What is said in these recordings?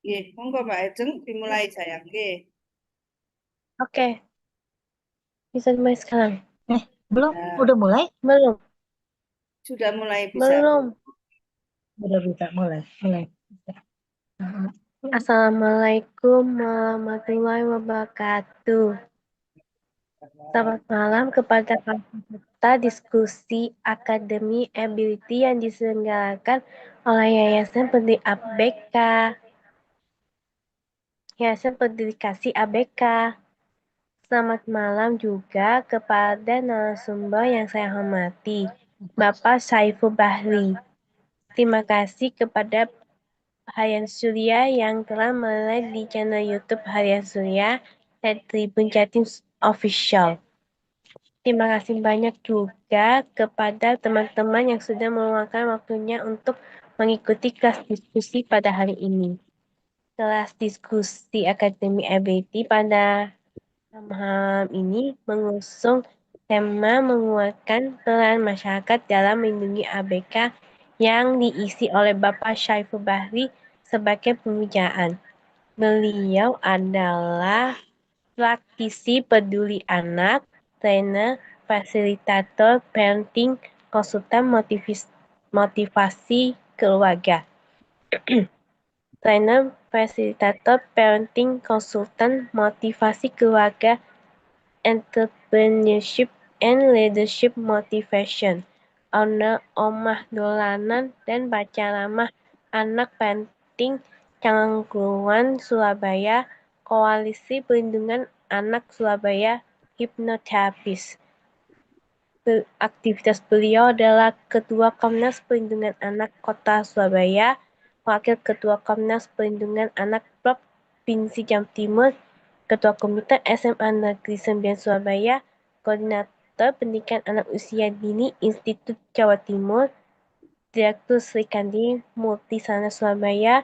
Nggih, monggo Mbak Ajeng dimulai sayang. Nggih. Oke, bisa dimulai sekarang. Belum? Nah, Udah mulai? Belum, sudah mulai bisa. belum. Udah bisa mulai. Mulai. Assalamualaikum warahmatullahi wabarakatuh. Selamat malam kepada peserta diskusi Akademi Ability yang diselenggarakan oleh Yayasan Peduli ABK. Yayasan Peduli Kasih ABK. Selamat malam juga kepada narasumber yang saya hormati, Bapak Saiful Bahri. Terima kasih kepada Harian Surya yang telah melive di channel YouTube Harian Surya dan Tribun Jatim Official. Terima kasih banyak juga kepada teman-teman yang sudah meluangkan waktunya untuk mengikuti kelas diskusi pada hari ini. Kelas diskusi Akademi Ability pada malam ini mengusung tema menguatkan peran masyarakat dalam melindungi ABK yang diisi oleh Bapak Syaiful Bahri sebagai pembicaraan. Beliau adalah praktisi peduli anak, trainer, fasilitator parenting, konsultan motivasi keluarga. Trainer, fasilitator parenting, konsultan motivasi keluarga, entrepreneurship and leadership motivation, owner Omah Dolanan dan baca ramah anak parenting Cangguan Surabaya, Koalisi Perlindungan Anak Surabaya, hipnoterapis. Aktivitas beliau adalah Ketua Komnas Perlindungan Anak Kota Surabaya, Wakil Ketua Komnas Perlindungan Anak Provinsi Jawa Timur, Ketua Komite SMA Negeri 9 Surabaya, Koordinator Pendidikan Anak Usia Dini Institut Jawa Timur, Direktur Sri Kandi Multisana Surabaya,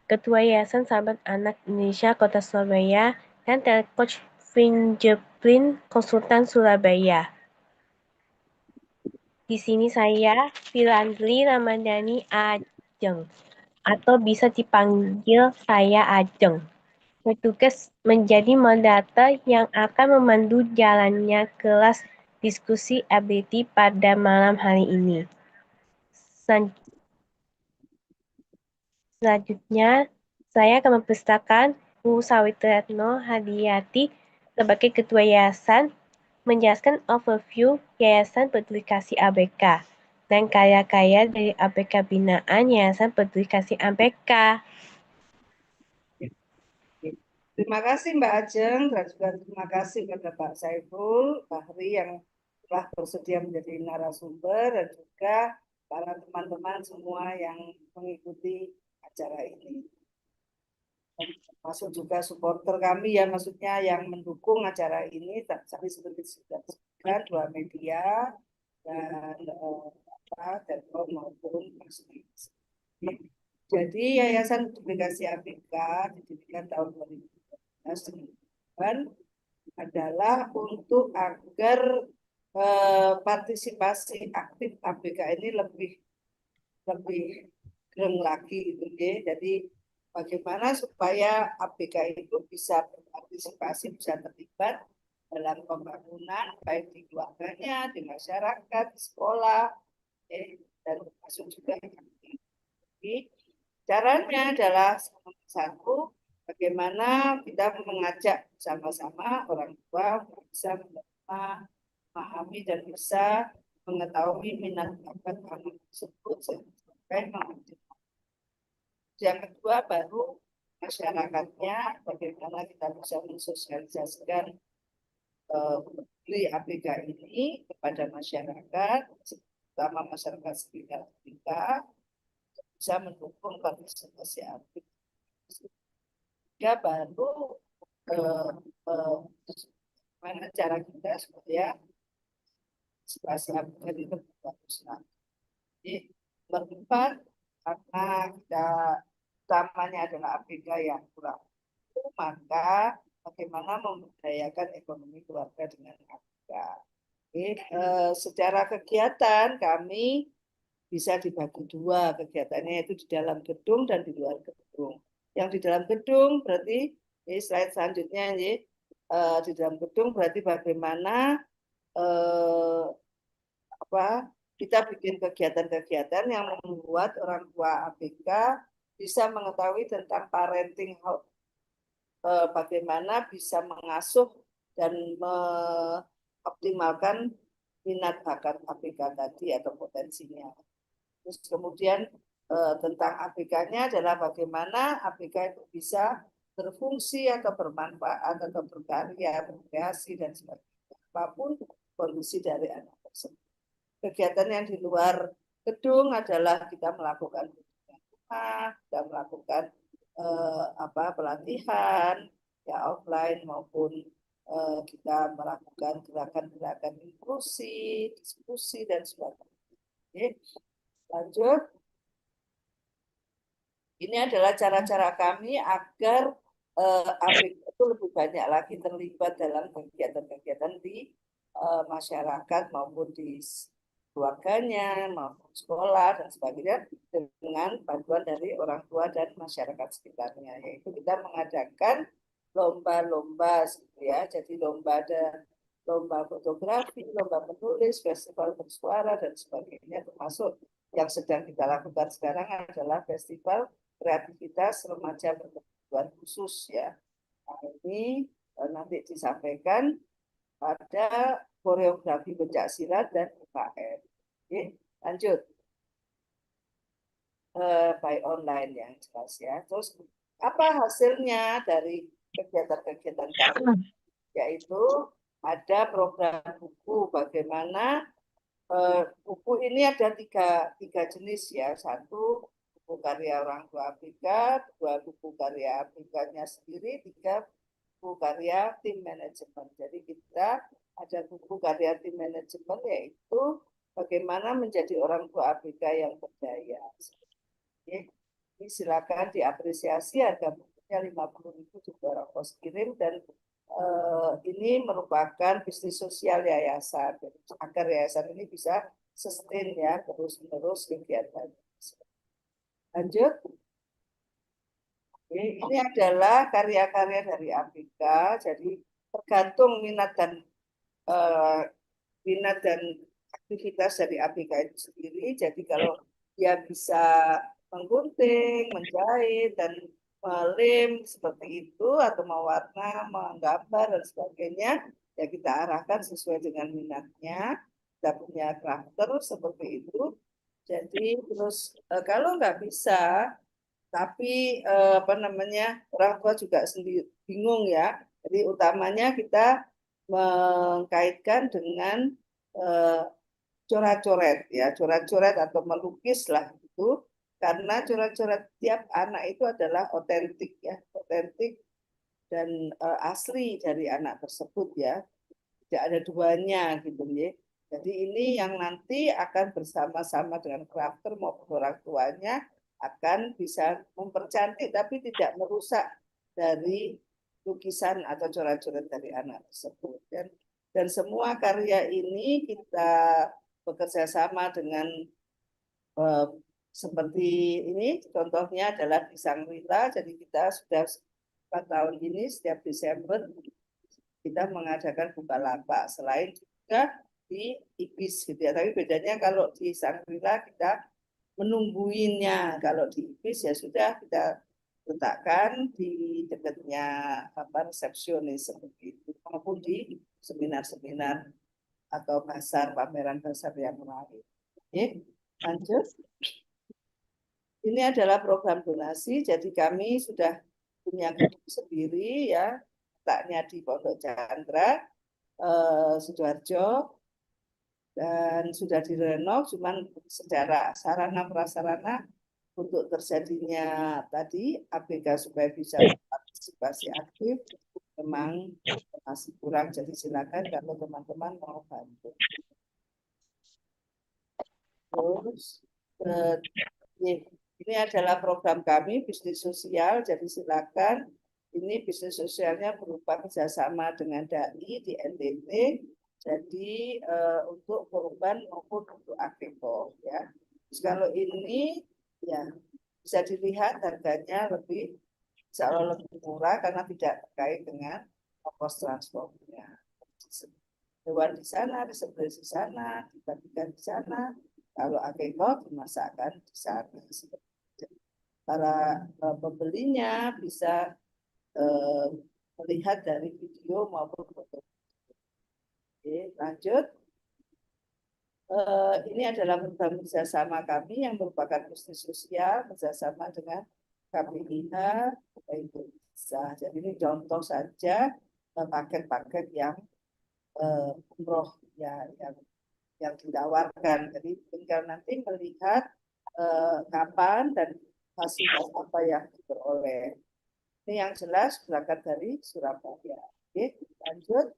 Ketua Yayasan Sahabat Anak Indonesia Kota Surabaya, dan Telecoach Fingerprint Konsultan Surabaya. Di sini saya, Filandri Ramadhani Ajeng, atau bisa dipanggil saya Ajeng, bertugas menjadi moderator yang akan memandu jalannya kelas diskusi ability pada malam hari ini. Selanjutnya, saya akan mempersilahkan Bu Sawitratno Hadiyati sebagai Ketua Yayasan menjelaskan overview Yayasan Peduli Kasih ABK dan karya-karya dari ABK binaan Yayasan Peduli Kasih ABK. Terima kasih Mbak Ajeng dan juga terima kasih kepada Pak Saiful Bahri yang telah bersedia menjadi narasumber dan juga para teman-teman semua yang mengikuti acara ini. Masuk juga supporter kami ya, maksudnya yang mendukung acara ini, tadi seperti sudah disebutkan dua media dan Telkom maupun Mas. Jadi Yayasan Publikasi ABK didirikan tahun 2012 dan adalah untuk agar partisipasi aktif ABK ini lebih lebih gereng lagi gitu ya. Jadi bagaimana supaya ABK itu bisa berpartisipasi, bisa terlibat dalam pembangunan baik di keluarganya, di masyarakat, di sekolah, dan termasuk juga di caranya adalah satu, bagaimana kita mengajak sama-sama orang tua bisa menerima, memahami dan bisa mengetahui minat bakat anak tersebut sampai mengaktifkan. Yang kedua baru masyarakatnya, bagaimana kita bisa mensosialisasikan ABK ini kepada masyarakat, terutama masyarakat sekitar kita, bisa mendukung partisipasi aktif. Ya baru mana cara kita supaya partisipasi aktif itu bagus. Jadi berempat karena kita utamanya adalah ABK yang kurang, maka bagaimana memberdayakan ekonomi keluarga dengan ABK. Secara kegiatan kami bisa dibagi dua kegiatannya, yaitu di dalam gedung dan di luar gedung. Yang di dalam gedung berarti ini slide selanjutnya ini di dalam gedung berarti bagaimana kita bikin kegiatan-kegiatan yang membuat orang tua ABK bisa mengetahui tentang parenting, bagaimana bisa mengasuh dan mengoptimalkan minat bakat ABK tadi atau potensinya. Terus kemudian tentang ABK-nya adalah bagaimana ABK itu bisa berfungsi atau bermanfaat atau berkarya, berkreasi dan sebagainya. Apapun kondisi dari anak tersebut. Kegiatan yang di luar gedung adalah kita melakukan rumah, kita melakukan pelatihan ya offline maupun kita melakukan gerakan-gerakan inklusi, diskusi dan sebagainya. Oke, lanjut. Ini adalah cara-cara kami agar ABK itu lebih banyak lagi terlibat dalam kegiatan-kegiatan di masyarakat maupun di keluarganya, maupun sekolah dan sebagainya dengan bantuan dari orang tua dan masyarakat sekitarnya. Yaitu kita mengadakan lomba-lomba, ya. Jadi lomba fotografi, lomba menulis, festival bersuara dan sebagainya. Termasuk yang sedang kita lakukan sekarang adalah festival kreativitas remaja berkebutuhan khusus, ya. Nah, ini nanti disampaikan pada koreografi pencaksilat dan UKM. Oke, lanjut. By online yang jelas ya. Terus apa hasilnya dari kegiatan-kegiatan kami? Yaitu ada program buku. Bagaimana buku ini ada tiga jenis ya. Satu buku karya orang tua ABK, dua buku karya ABK-nya sendiri, tiga buku karya tim manajemen. Jadi kita ada buku karya tim manajemen yaitu bagaimana menjadi orang tua ABK yang berdaya. Oke. Ini silakan diapresiasi, harga bukunya 50.000 juga orang kos kirim dan ini merupakan bisnis sosial yayasan agar yayasan ini bisa sustain ya terus-menerus kegiatan. Lanjut. Ini adalah karya-karya dari ABK, jadi tergantung minat dan aktivitas dari ABK itu sendiri. Jadi kalau dia bisa menggunting, menjahit, dan melem seperti itu, atau mewarna, menggambar, dan sebagainya, ya kita arahkan sesuai dengan minatnya. Kita punya crafter seperti itu. Jadi terus kalau nggak bisa, tapi orang tua juga sendiri bingung ya. Jadi utamanya kita mengkaitkan dengan coret-coret ya, coret-coret atau melukis lah itu, karena coret-coret tiap anak itu adalah otentik ya, otentik dan asli dari anak tersebut ya, tidak ada duanya gitu ya. Jadi ini yang nanti akan bersama-sama dengan crafter maupun orang tuanya akan bisa mempercantik tapi tidak merusak dari lukisan atau coret-coret dari anak tersebut. Dan semua karya ini kita bekerja sama dengan seperti ini, contohnya adalah di Sangrila. Jadi kita sudah 4 tahun ini setiap Desember kita mengadakan Bukalapak. Selain juga di IPIS gitu ya. Tapi bedanya kalau di Sangrila kita menungguinnya, kalau di IPIS ya sudah kita letakkan di dekatnya resepsionis seperti itu, maupun di seminar-seminar atau pameran pasar yang lain. Oke, lanjut. Ini adalah program donasi, jadi kami sudah punya gedung sendiri ya, letaknya di Pondok Chandra, Sidoarjo, dan sudah direnov, cuman secara sarana prasarana untuk terjadinya tadi ABK supaya bisa partisipasi aktif memang masih kurang, jadi silakan kalau teman-teman mau bantu. Terus ini adalah program kami bisnis sosial, jadi silakan. Ini bisnis sosialnya berupa kerjasama dengan DAI di NTT. Jadi untuk korban maupun untuk aktivo ya. Terus kalau ini ya bisa dilihat harganya lebih insya Allah lebih murah karena tidak terkait dengan ongkos transportnya. Hewan di sana, disembelih di sana, dibagikan di sana. Kalau akikoh dimasakkan di sana. Para pembelinya bisa melihat dari video maupun foto. Oke, lanjut. Ini adalah program kerjasama kami yang merupakan bisnis sosial kerjasama dengan KPIH Indonesia. Jadi ini contoh saja paket-paket yang umroh ya yang ditawarkan. Jadi tinggal nanti melihat kapan dan fasilitas apa yang diperoleh. Ini yang jelas berangkat dari Surabaya. Oke, lanjut.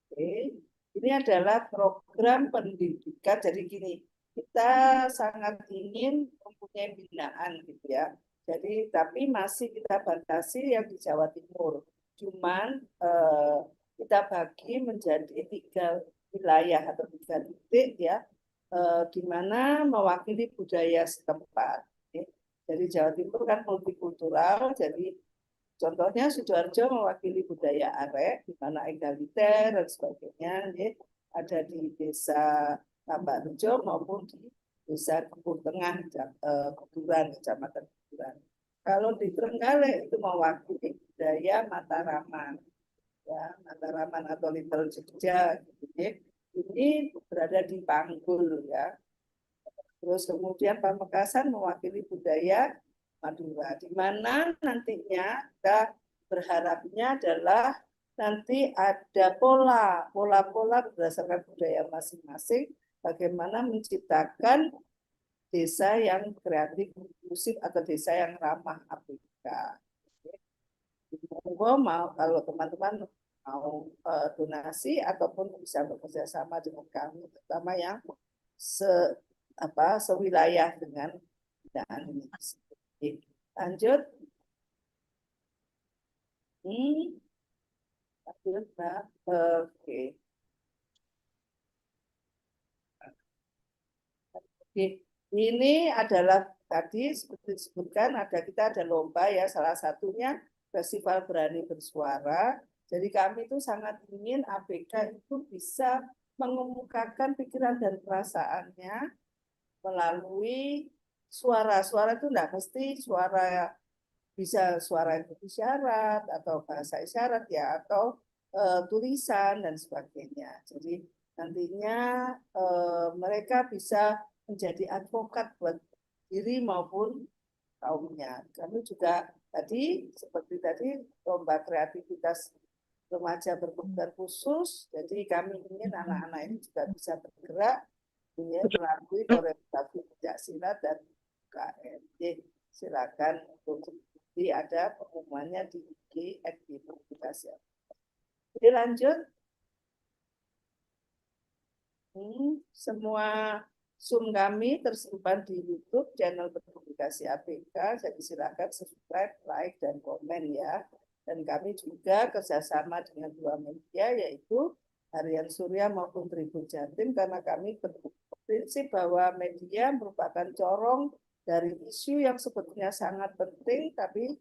Oke. Ini adalah program pendidikan. Jadi gini, kita sangat ingin mempunyai binaan gitu ya. Jadi tapi masih kita batasi yang di Jawa Timur. Cuman kita bagi menjadi 3 wilayah atau 3 titik ya, di mana mewakili budaya setempat. Jadi Jawa Timur kan multikultural, jadi contohnya Sidoarjo mewakili budaya arek, di mana egaliter dan sebagainya, ya. Ada di desa Tambak Rejo maupun di desa Kebun Tengah, Kuburan, Kecamatan Kuburan. Kalau di Trenggalek itu mewakili budaya Mataraman, ya Mataraman atau Little Jogja, gitu ya. Ini berada di Panggul ya. Terus kemudian Pamekasan mewakili budaya Madura, di mana nantinya kita berharapnya adalah nanti ada pola-pola berdasarkan budaya masing-masing, bagaimana menciptakan desa yang kreatif, inklusif atau desa yang ramah ABK. Monggo mau kalau teman-teman mau donasi ataupun bisa bekerja sama dengan kami, terutama yang sewilayah dengan binaan ini. Lanjut. Lanjut, Mbak. Oke. Oke. Ini adalah tadi seperti disebutkan kita ada lomba ya, salah satunya Festival Berani Bersuara. Jadi kami itu sangat ingin ABK itu bisa mengemukakan pikiran dan perasaannya melalui suara. Suara itu tidak mesti suara, bisa suara yang berisyarat atau bahasa isyarat ya, atau tulisan dan sebagainya. Jadi nantinya mereka bisa menjadi advokat buat diri maupun kaumnya. Kami juga tadi seperti tadi lomba kreativitas remaja berkebutuhan khusus. Jadi kami ingin anak-anak ini juga bisa bergerak melalui koreografi pencaksilat dan UKM. Jadi silakan untuk ada pengumumannya di IG @publikasi. Jadi lanjut. Semua Zoom kami tersimpan di YouTube channel Berpublikasi ABK. Jadi silakan subscribe, like, dan komen ya. Dan kami juga kerjasama dengan 2 media, yaitu Harian Surya maupun Tribun Jatim, karena kami berprinsip bahwa media merupakan corong dari isu yang sebetulnya sangat penting, tapi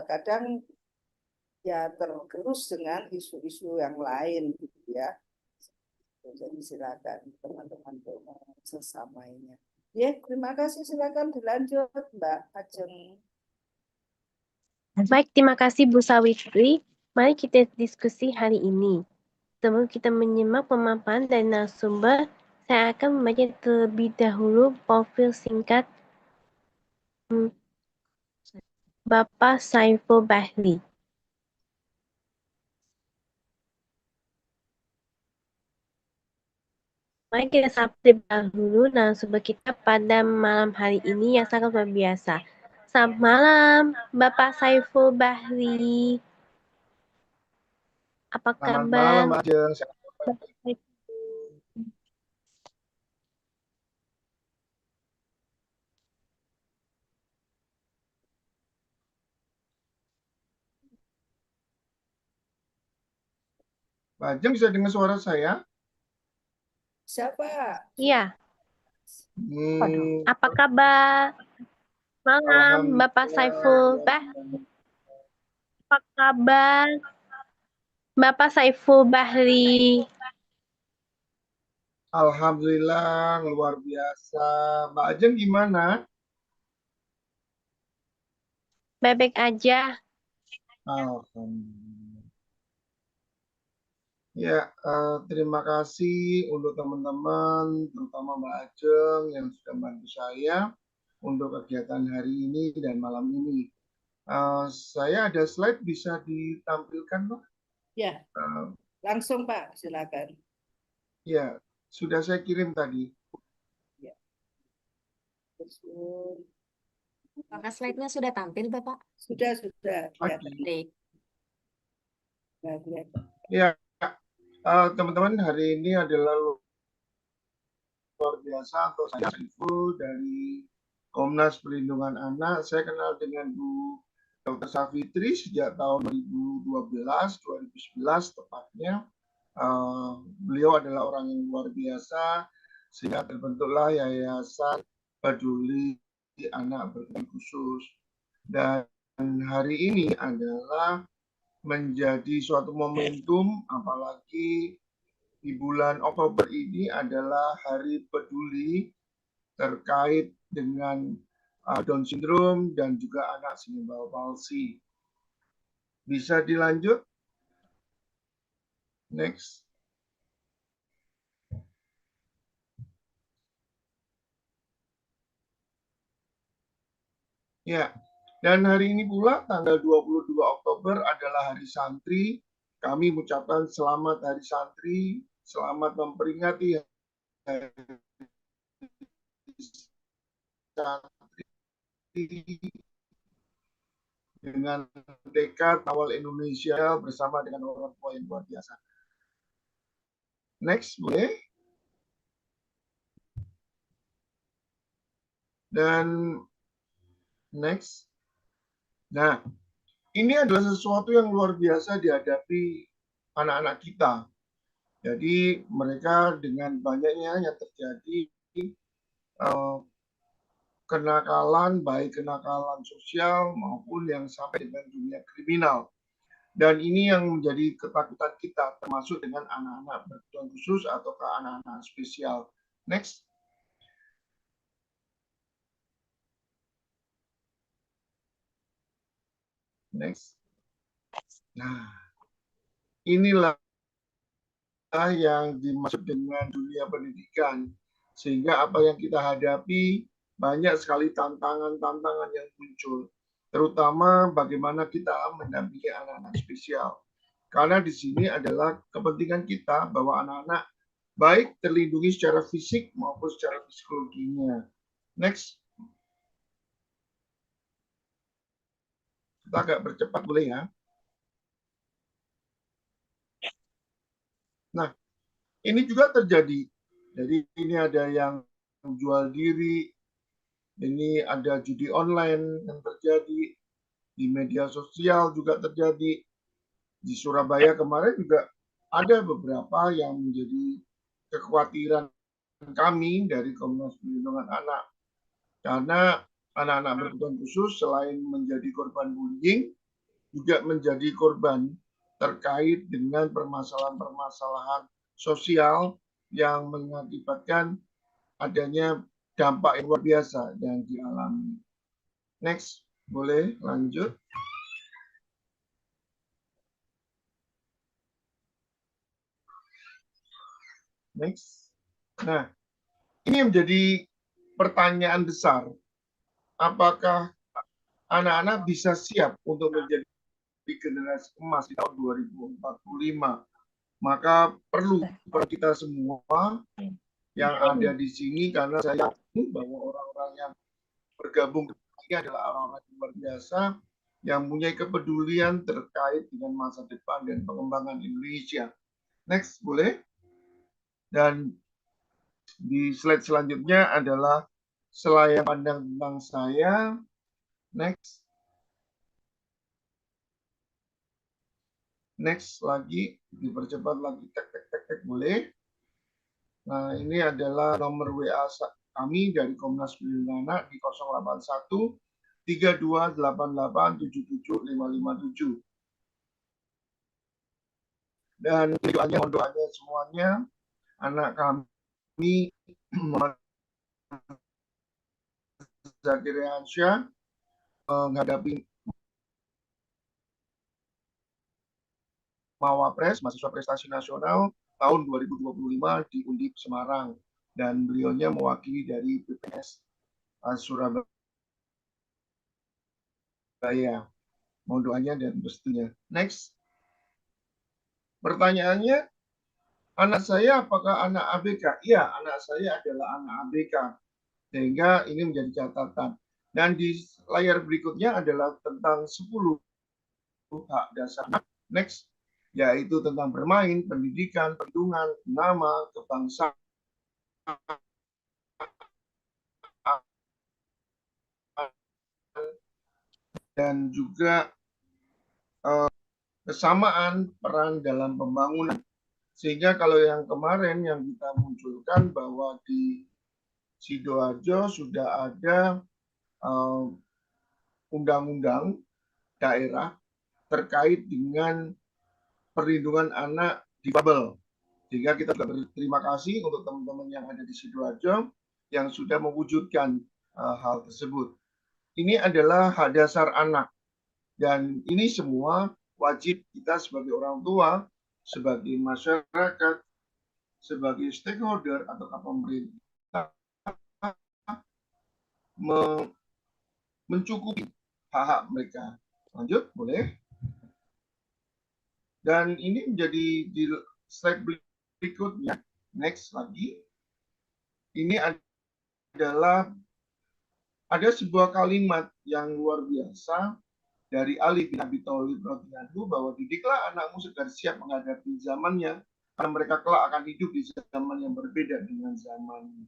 kadang ya tergerus dengan isu-isu yang lain gitu ya. Jadi silakan teman-teman sesamanya. Ya, terima kasih. Silakan dilanjut, Mbak Ajeng. Baik, terima kasih Bu Sawitri. Mari kita diskusi hari ini. Sebelum kita menyimak pemaparan dari narasumber, saya akan membaca terlebih dahulu profil singkat Bapak Saiful Bahri. Mari kita sapa dahulu narasumber kita pada malam hari ini yang sangat luar biasa. Selamat malam, Bapak Saiful Bahri. Apa Selamat kabar? malam, Mbak Ajeng. Mbak Ajeng bisa dengar suara saya? Siapa? Iya. Hmm, Apa kabar? Malam, Bapak Saiful. Apa kabar? Bapak Saiful Bahri. Alhamdulillah, luar biasa. Mbak Ajeng gimana? Baik-baik aja. Alhamdulillah. Ya, terima kasih untuk teman-teman, terutama Mbak Ajeng yang sudah bantu saya untuk kegiatan hari ini dan malam ini. Saya ada slide bisa ditampilkan, Pak? Ya, Eh, langsung Pak, silakan. ya, sudah saya kirim tadi. Ya. Apakah slide-nya sudah tampil, Bapak? Sudah. Ya, Baik. Ya, teman-teman, hari ini adalah luar biasa untuk saya Saiful dari Komnas Perlindungan Anak. Saya kenal dengan Bu Dr. Safitri sejak tahun 2012-2011 tepatnya. Beliau adalah orang yang luar biasa sehingga terbentuklah Yayasan Peduli Anak Berkebutuhan Khusus. Dan hari ini adalah menjadi suatu momentum, apalagi di bulan Oktober ini adalah Hari Peduli terkait dengan Down syndrome dan juga anak cerebral palsy. Bisa dilanjut? Next. Ya, dan hari ini pula tanggal 22 Oktober adalah Hari Santri. Kami mengucapkan selamat Hari Santri, selamat memperingati Hari Santri dengan tekad awal Indonesia bersama dengan orang tua yang luar biasa. Next, boleh? Dan next. Nah, ini adalah sesuatu yang luar biasa dihadapi anak-anak kita. Jadi mereka dengan banyaknya yang terjadi kenakalan, baik kenakalan sosial maupun yang sampai dengan dunia kriminal. Dan ini yang menjadi ketakutan kita, termasuk dengan anak-anak berkebutuhan khusus atau anak-anak spesial. Next. Next. Nah, inilah yang dimaksud dengan dunia pendidikan. Sehingga apa yang kita hadapi, banyak sekali tantangan-tantangan yang muncul. Terutama bagaimana kita mendampingi anak-anak spesial. Karena di sini adalah kepentingan kita bahwa anak-anak baik terlindungi secara fisik maupun secara psikologinya. Next. Kita agak bercepat boleh ya. Nah, ini juga terjadi. Jadi ini ada yang jual diri, ini ada judi online yang terjadi, di media sosial juga terjadi. Di Surabaya kemarin juga ada beberapa yang menjadi kekhawatiran kami dari Komnas Perlindungan Anak. Karena anak-anak berkebutuhan khusus selain menjadi korban bullying, juga menjadi korban terkait dengan permasalahan-permasalahan sosial yang mengakibatkan adanya dampak yang luar biasa yang dialami. Next, boleh lanjut. Next. Nah, ini menjadi pertanyaan besar. Apakah anak-anak bisa siap untuk menjadi generasi emas di tahun 2045? Maka perlu kita semua yang ada di sini, karena saya yakin bahwa orang-orang yang bergabung ini adalah orang-orang yang luar biasa yang mempunyai kepedulian terkait dengan masa depan dan pengembangan Indonesia. Next, boleh? Dan di slide selanjutnya adalah selayang pandang tentang saya. Next. Next lagi, dipercepat lagi, tek, boleh. Nah, ini adalah nomor WA kami dari Komnas Perlindungan Anak di 081 328877557. Dan doanya semuanya anak kami Zakir Yansyah menghadapi Mawapres, mahasiswa prestasi nasional tahun 2025 di Undip Semarang, dan beliaunya mewakili dari BPS Surabaya. Mohon doanya dan restunya. Next. Pertanyaannya, anak saya apakah anak ABK? Iya, anak saya adalah anak ABK. Sehingga ini menjadi catatan. Dan di layar berikutnya adalah tentang 10 hak dasar anak. Next. Yaitu tentang bermain, pendidikan, perlindungan, nama, kebangsaan, dan juga kesamaan peran dalam pembangunan. Sehingga kalau yang kemarin yang kita munculkan bahwa di Sidoarjo sudah ada undang-undang daerah terkait dengan perlindungan anak difabel. Sehingga kita berterima kasih untuk teman-teman yang ada di Sidoarjo yang sudah mewujudkan hal tersebut. Ini adalah hak dasar anak. Dan ini semua wajib kita sebagai orang tua, sebagai masyarakat, sebagai stakeholder atau pemerintah mencukupi hak-hak mereka. Lanjut, boleh? Dan ini menjadi di slide berikutnya. Next lagi. Ini adalah ada sebuah kalimat yang luar biasa dari Ali bin Abi Thalib radhiyallahu bahwa didiklah anakmu segar siap menghadapi zamannya, karena mereka kelak akan hidup di zaman yang berbeda dengan zaman.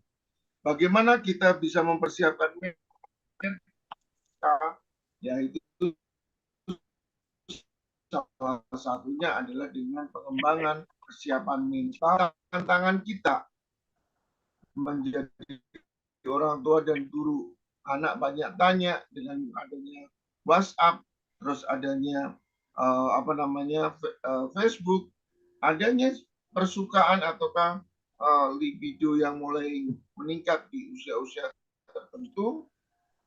Bagaimana kita bisa mempersiapkan mereka? Yaitu salah satunya adalah dengan pengembangan persiapan mental. Tantangan kita menjadi orang tua dan guru, anak banyak tanya dengan adanya WhatsApp, terus adanya Facebook, adanya persukaan ataukah libido yang mulai meningkat di usia-usia tertentu,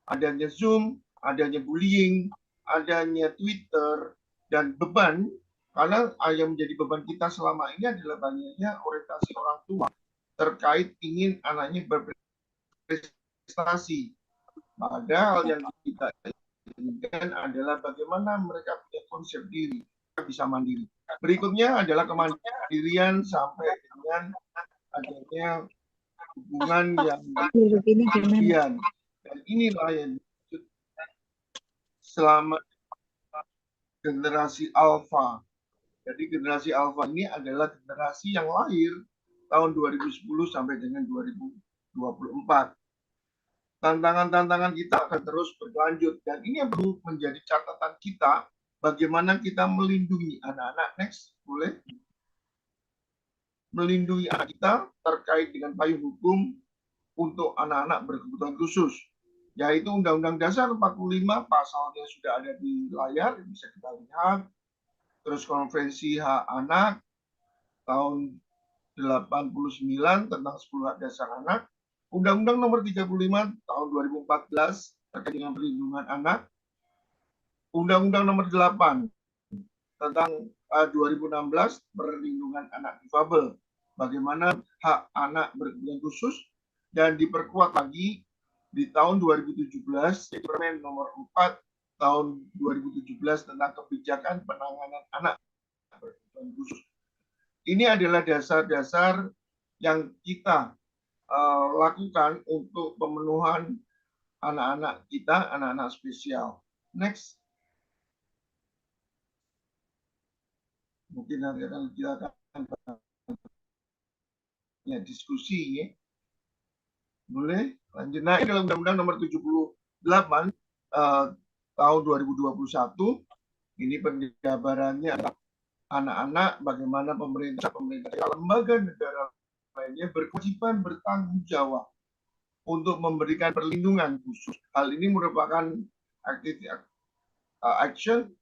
adanya Zoom, adanya bullying, adanya Twitter, dan beban, karena yang menjadi beban kita selama ini adalah banyaknya orientasi orang tua terkait ingin anaknya berprestasi. Padahal yang kita inginkan adalah bagaimana mereka punya konsep diri, bisa mandiri. Berikutnya adalah kemandirian sampai dengan adanya hubungan yang kemudian. Dan inilah yang selama generasi alfa. Jadi generasi alfa ini adalah generasi yang lahir tahun 2010 sampai dengan 2024. Tantangan-tantangan kita akan terus berlanjut, dan ini yang perlu menjadi catatan kita, bagaimana kita melindungi anak-anak. Next, boleh? Melindungi anak kita terkait dengan payung hukum untuk anak-anak berkebutuhan khusus, yaitu Undang-Undang Dasar 45, pasalnya sudah ada di layar, bisa kita lihat. Terus Konvensi Hak Anak tahun 89 tentang 10 hak dasar anak, Undang-Undang Nomor 35 tahun 2014 terkait dengan perlindungan anak, Undang-Undang Nomor 8 tentang 2016 perlindungan anak difabel, bagaimana hak anak berkebutuhan khusus, dan diperkuat lagi di tahun 2017 Permen Nomor 4 tahun 2017 tentang kebijakan penanganan anak berkebutuhan khusus. Ini adalah dasar-dasar yang kita lakukan untuk pemenuhan anak-anak kita, anak-anak spesial. Next. Mungkin nanti kita akan ya, diskusi ya. Boleh lanjut. Nah, ini dalam Undang-Undang Nomor 78 tahun 2021. Ini penjabarannya adalah anak-anak, bagaimana pemerintah lembaga negara lainnya berkewajiban bertanggung jawab untuk memberikan perlindungan khusus. Hal ini merupakan action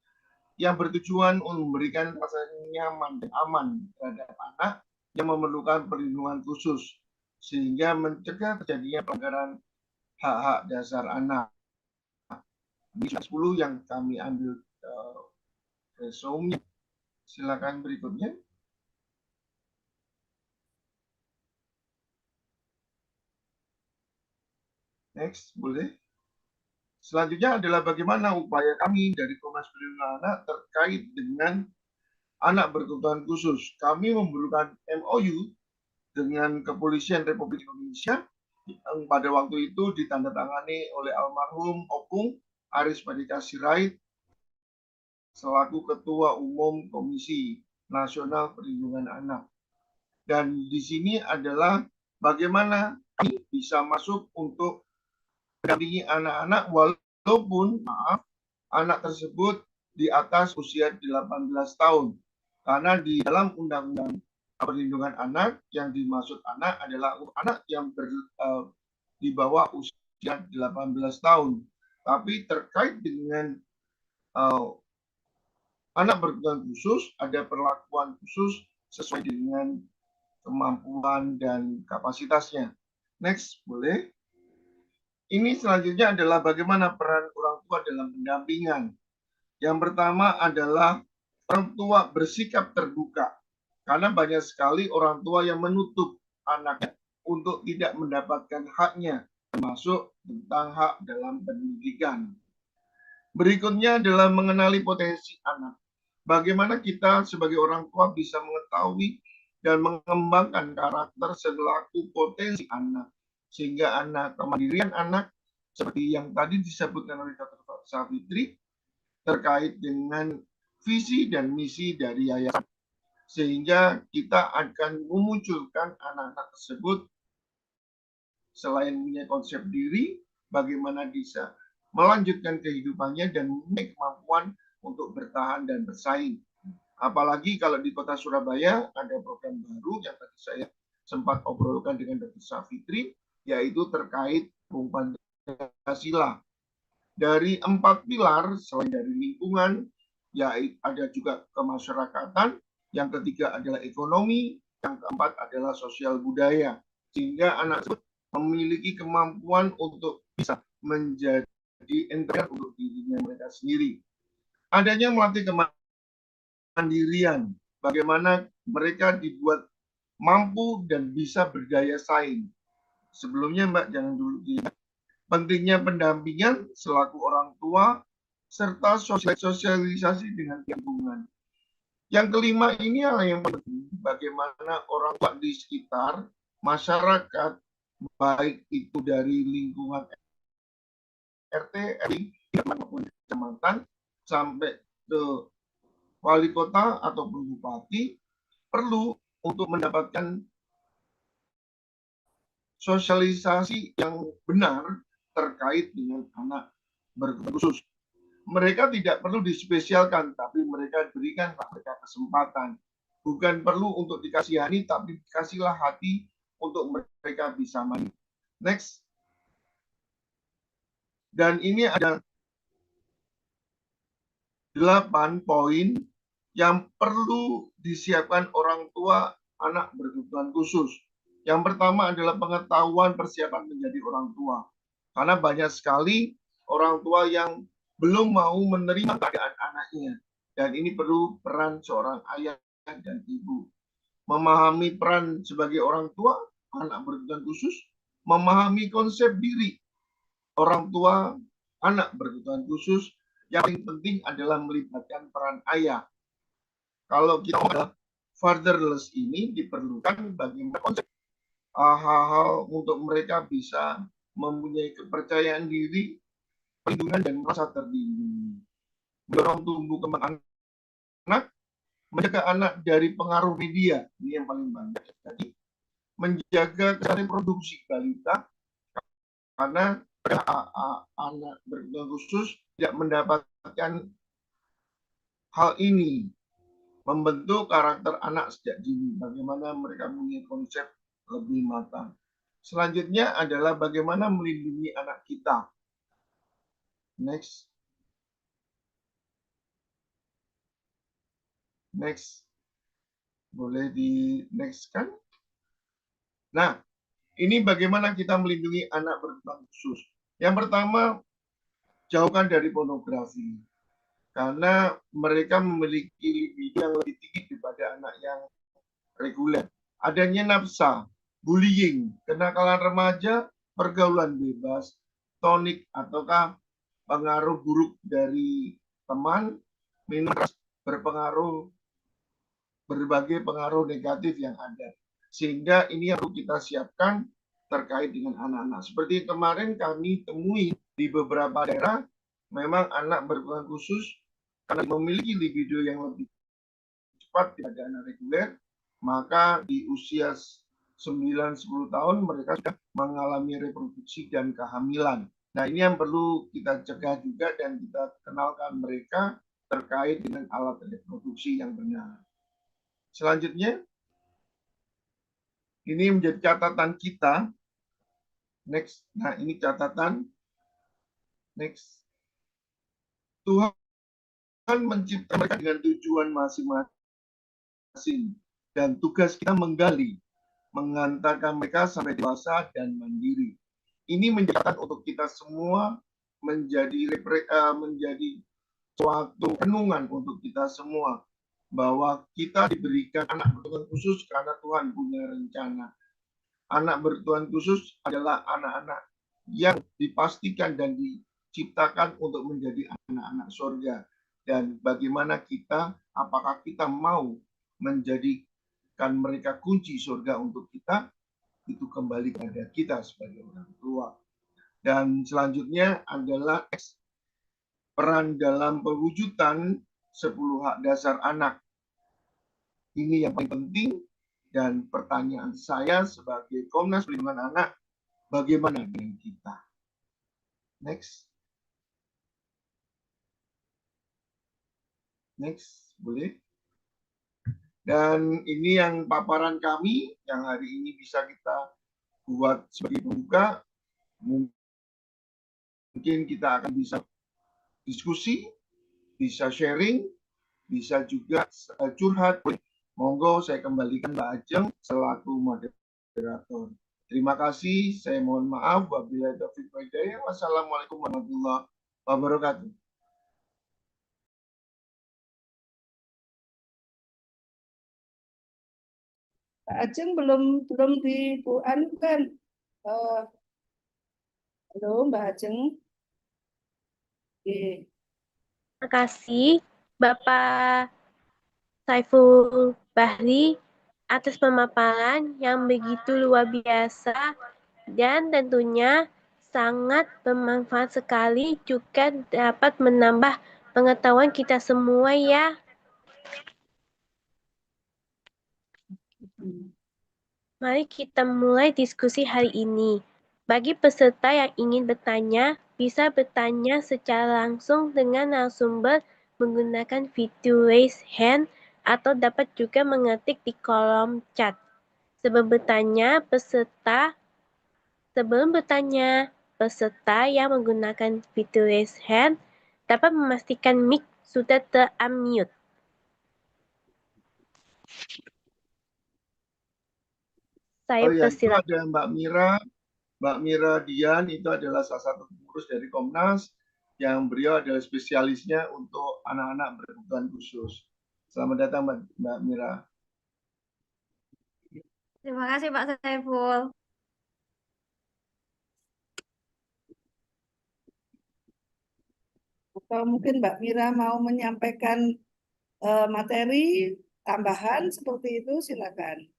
yang bertujuan untuk memberikan rasa nyaman dan aman terhadap anak yang memerlukan perlindungan khusus sehingga mencegah terjadinya pelanggaran hak-hak dasar anak. Di 10 yang kami ambil resume. Silakan berikutnya. Next, boleh. Selanjutnya adalah bagaimana upaya kami dari Komnas Perlindungan Anak terkait dengan anak berkebutuhan khusus. Kami memerlukan MOU dengan Kepolisian Republik Indonesia yang pada waktu itu ditandatangani oleh almarhum Opung Aris Padika Sirait selaku Ketua Umum Komisi Nasional Perlindungan Anak. Dan di sini adalah bagaimana kami bisa masuk untuk mendampingi anak-anak walaupun anak tersebut di atas usia 18 tahun. Karena di dalam Undang-Undang Perlindungan Anak yang dimaksud anak adalah anak yang di bawah usia 18 tahun. Tapi terkait dengan anak berkebutuhan khusus, ada perlakuan khusus sesuai dengan kemampuan dan kapasitasnya. Next, boleh. Ini selanjutnya adalah bagaimana peran orang tua dalam pendampingan. Yang pertama adalah orang tua bersikap terbuka. Karena banyak sekali orang tua yang menutup anaknya untuk tidak mendapatkan haknya, termasuk tentang hak dalam pendidikan. Berikutnya adalah mengenali potensi anak. Bagaimana kita sebagai orang tua bisa mengetahui dan mengembangkan karakter selaku potensi anak. Sehingga kemandirian anak, seperti yang tadi disebutkan oleh Dr. Savitri, terkait dengan visi dan misi dari yayasan. Sehingga kita akan memunculkan anak-anak tersebut selain punya konsep diri, bagaimana bisa melanjutkan kehidupannya dan mempunyai kemampuan untuk bertahan dan bersaing. Apalagi kalau di Kota Surabaya ada program baru yang tadi saya sempat obrolkan dengan Dr. Savitri, yaitu terkait Pancasila. Dari 4 pilar, selain dari lingkungan, ya ada juga kemasyarakatan, yang ketiga adalah ekonomi, yang keempat adalah sosial budaya. Sehingga anak tersebut memiliki kemampuan untuk bisa menjadi entrepreneur untuk dirinya mereka sendiri. Adanya melatih kemandirian, bagaimana mereka dibuat mampu dan bisa berdaya saing. Sebelumnya Mbak, jangan dulu pentingnya pendampingan selaku orang tua serta sosialisasi dengan lingkungan. Yang kelima ini yang penting, bagaimana orang tua di sekitar masyarakat, baik itu dari lingkungan RT, RW, maupun kecamatan, sampai ke wali kota ataupun bupati, perlu untuk mendapatkan sosialisasi yang benar terkait dengan anak berkebutuhan khusus. Mereka tidak perlu dispesialkan, tapi mereka berikan mereka kesempatan. Bukan perlu untuk dikasihani, tapi kasihlah hati untuk mereka bisa maju. Next. Dan ini ada 8 poin yang perlu disiapkan orang tua anak berkebutuhan khusus. Yang pertama adalah pengetahuan persiapan menjadi orang tua. Karena banyak sekali orang tua yang belum mau menerima keadaan anaknya. Dan ini perlu peran seorang ayah dan ibu. Memahami peran sebagai orang tua anak berkebutuhan khusus, memahami konsep diri orang tua anak berkebutuhan khusus. Yang paling penting adalah melibatkan peran ayah. Kalau kita fatherless ini diperlukan bagaimana konsep hal-hal untuk mereka bisa mempunyai kepercayaan diri, perlindungan dan merasa terlindungi. Mendorong tumbuh kembang anak, menjaga anak dari pengaruh media, ini yang paling banyak. Jadi menjaga kesehatan reproduksi balita, karena anak berkebutuhan khusus tidak mendapatkan hal ini. Membentuk karakter anak sejak dini, bagaimana mereka punya konsep lebih matang. Selanjutnya adalah bagaimana melindungi anak kita. Next. Next. Boleh di next kan? Nah, ini bagaimana kita melindungi anak berkebutuhan khusus. Yang pertama, jauhkan dari pornografi. Karena mereka memiliki libido yang lebih tinggi daripada anak yang reguler. Adanya nafsa, bullying, kenakalan remaja, pergaulan bebas, tonik ataukah pengaruh buruk dari teman, minum berpengaruh berbagai pengaruh negatif yang ada. Sehingga ini yang perlu kita siapkan terkait dengan anak-anak. Seperti kemarin kami temui di beberapa daerah, memang anak berkebutuhan khusus karena memiliki libido yang lebih cepat daripada anak reguler, maka di usia 9-10 tahun mereka sudah mengalami reproduksi dan kehamilan. Nah, ini yang perlu kita cegah juga dan kita kenalkan mereka terkait dengan alat reproduksi yang benar. Selanjutnya, ini menjadi catatan kita. Next. Nah, ini catatan. Next. Tuhan mencipta mereka dengan tujuan masing-masing. Dan tugas kita menggali, mengantarkan mereka sampai dewasa dan mandiri. Ini menjadikan untuk kita semua menjadi suatu renungan untuk kita semua. Bahwa kita diberikan anak berkebutuhan khusus karena Tuhan punya rencana. Anak berkebutuhan khusus adalah anak-anak yang dipastikan dan diciptakan untuk menjadi anak-anak surga. Dan bagaimana kita, apakah kita mau menjadikan mereka kunci surga untuk kita, itu kembali kepada kita sebagai orang tua. Dan selanjutnya adalah peran dalam pewujudan 10 hak dasar anak. Ini yang paling penting, dan pertanyaan saya sebagai Komnas Perlindungan Anak, bagaimana dengan kita? Next. Next, boleh. Dan ini yang paparan kami, yang hari ini bisa kita buat sebagai pembuka. Mungkin kita akan bisa diskusi, bisa sharing, bisa juga curhat. Monggo saya kembalikan Mbak Ajeng selaku moderator. Terima kasih, saya mohon maaf. Wabillahi taufiq wal hidayah. Wassalamualaikum warahmatullahi wabarakatuh. Pak Ajeng belum di kan? Halo Mbak Ajeng. Oke. Terima kasih Bapak Saiful Bahri atas pemaparan yang begitu luar biasa dan tentunya sangat bermanfaat sekali, juga dapat menambah pengetahuan kita semua ya. Mari kita mulai diskusi hari ini. Bagi peserta yang ingin bertanya, bisa bertanya secara langsung dengan narasumber menggunakan fitur raise hand atau dapat juga mengetik di kolom chat. Sebelum bertanya, peserta yang menggunakan fitur raise hand dapat memastikan mic sudah ter-unmute. Saya Oh ya, itu persilakan. ada Mbak Mira Dian, itu adalah salah satu pengurus dari Komnas, yang beliau adalah spesialisnya untuk anak-anak berkebutuhan khusus. Selamat datang Mbak Mira. Terima kasih Pak Saiful. Atau mungkin Mbak Mira mau menyampaikan materi tambahan seperti itu, silakan.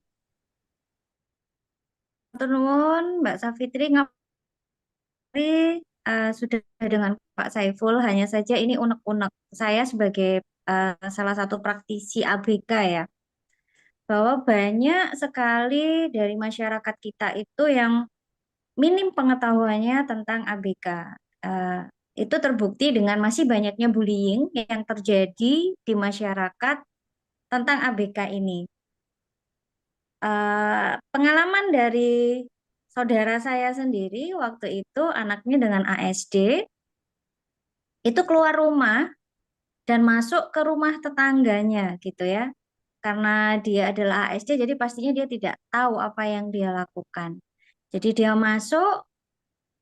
Turun Mbak Safitri sudah dengan Pak Saiful, hanya saja ini unek-unek. Saya sebagai salah satu praktisi ABK ya, bahwa banyak sekali dari masyarakat kita itu yang minim pengetahuannya tentang ABK. Itu terbukti dengan masih banyaknya bullying yang terjadi di masyarakat tentang ABK ini. Pengalaman dari saudara saya sendiri waktu itu, anaknya dengan ASD, itu keluar rumah dan masuk ke rumah tetangganya gitu ya. Karena dia adalah ASD, jadi pastinya dia tidak tahu apa yang dia lakukan. Jadi dia masuk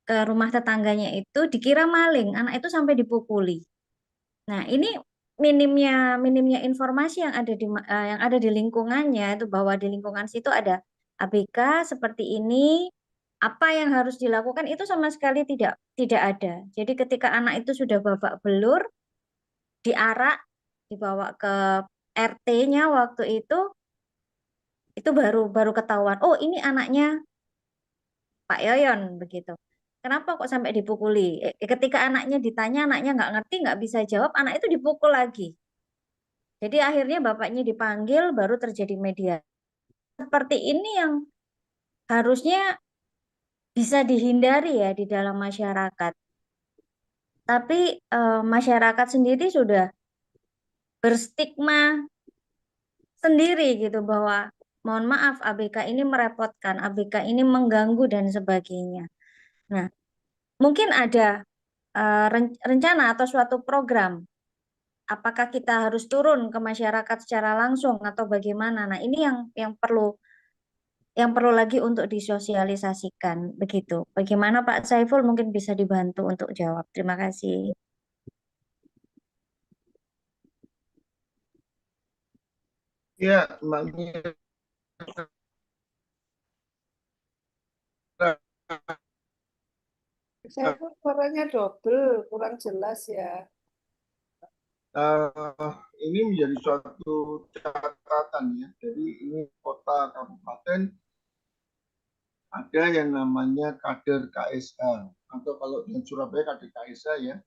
ke rumah tetangganya itu dikira maling, anak itu sampai dipukuli. Nah, ini minimnya informasi yang ada di lingkungannya itu, bahwa di lingkungan situ ada ABK seperti ini, apa yang harus dilakukan itu sama sekali tidak ada. Jadi ketika anak itu sudah babak belur, diarak, dibawa ke RT-nya waktu itu baru baru ketahuan, oh ini anaknya Pak Yoyon begitu. Kenapa kok sampai dipukuli? Ketika anaknya ditanya, anaknya nggak ngerti, nggak bisa jawab, anak itu dipukul lagi. Jadi akhirnya bapaknya dipanggil, baru terjadi media. Seperti ini yang harusnya bisa dihindari ya di dalam masyarakat. Tapi masyarakat sendiri sudah berstigma sendiri gitu, bahwa mohon maaf ABK ini merepotkan, ABK ini mengganggu dan sebagainya. Nah, mungkin ada rencana atau suatu program. Apakah kita harus turun ke masyarakat secara langsung atau bagaimana? Nah, ini yang perlu lagi untuk disosialisasikan begitu. Bagaimana Pak Saiful, mungkin bisa dibantu untuk jawab. Terima kasih. Ya, Mbak Mira, Saya kok suaranya double, kurang jelas ya. ini menjadi suatu catatan ya. Jadi ini kota kabupaten ada yang namanya kader KSA, atau kalau di Surabaya kader KSA ya,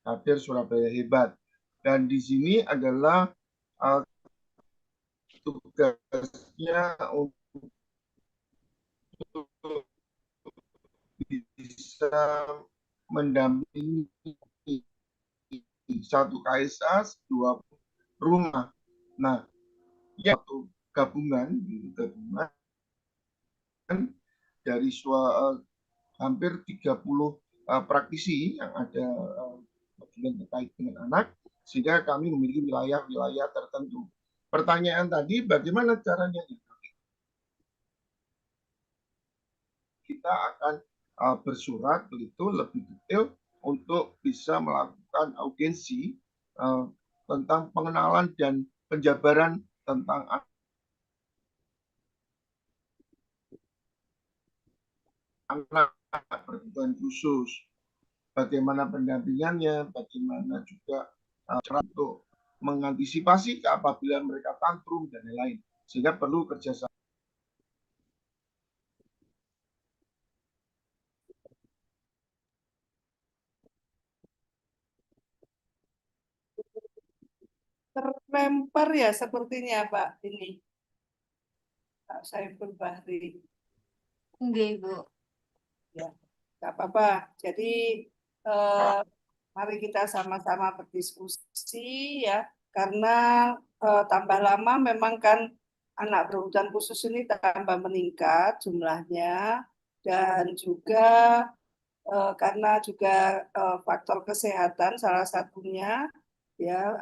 kader Surabaya hebat. Dan di sini adalah tugasnya untuk bisa mendampingi satu KSA, dua rumah. Nah, ya gabungan dari hampir 30 praktisi yang ada terkait dengan anak, sehingga kami memiliki wilayah-wilayah tertentu. Pertanyaan tadi, bagaimana caranya? Kita akan bersurat begitu lebih detail untuk bisa melakukan audiensi tentang pengenalan dan penjabaran tentang anak berkebutuhan khusus, bagaimana pendampingannya, bagaimana juga cara untuk mengantisipasi apabila mereka tantrum dan lain-lain, sehingga perlu kerjasama. Terlempar ya sepertinya Pak ini, Pak Saiful Bahri. Enggak, Ibu. Ya, nggak apa-apa. Jadi eh, mari kita sama-sama berdiskusi ya, karena tambah lama memang kan anak berkebutuhan khusus ini tambah meningkat jumlahnya, dan juga karena juga faktor kesehatan salah satunya ya,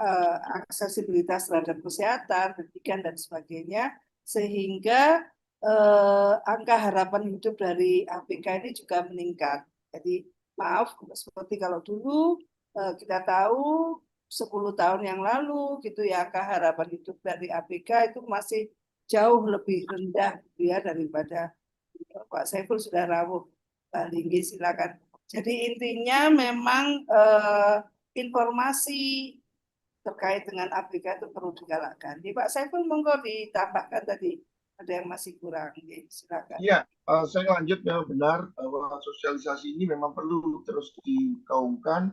aksesibilitas terhadap kesehatan, pendidikan dan sebagainya, sehingga angka harapan hidup dari ABK ini juga meningkat. Jadi maaf, seperti kalau dulu kita tahu 10 tahun yang lalu gitu ya, angka harapan hidup dari ABK itu masih jauh lebih rendah gitu ya daripada Pak Saiful sudah rawuh. Pak Linggi silakan. Jadi intinya memang informasi terkait dengan ABK itu perlu digalakkan. Di Pak Saiful monggo ditambahkan tadi, ada yang masih kurang. Silakan. Iya, saya lanjut, memang benar bahwa sosialisasi ini memang perlu terus digaungkan,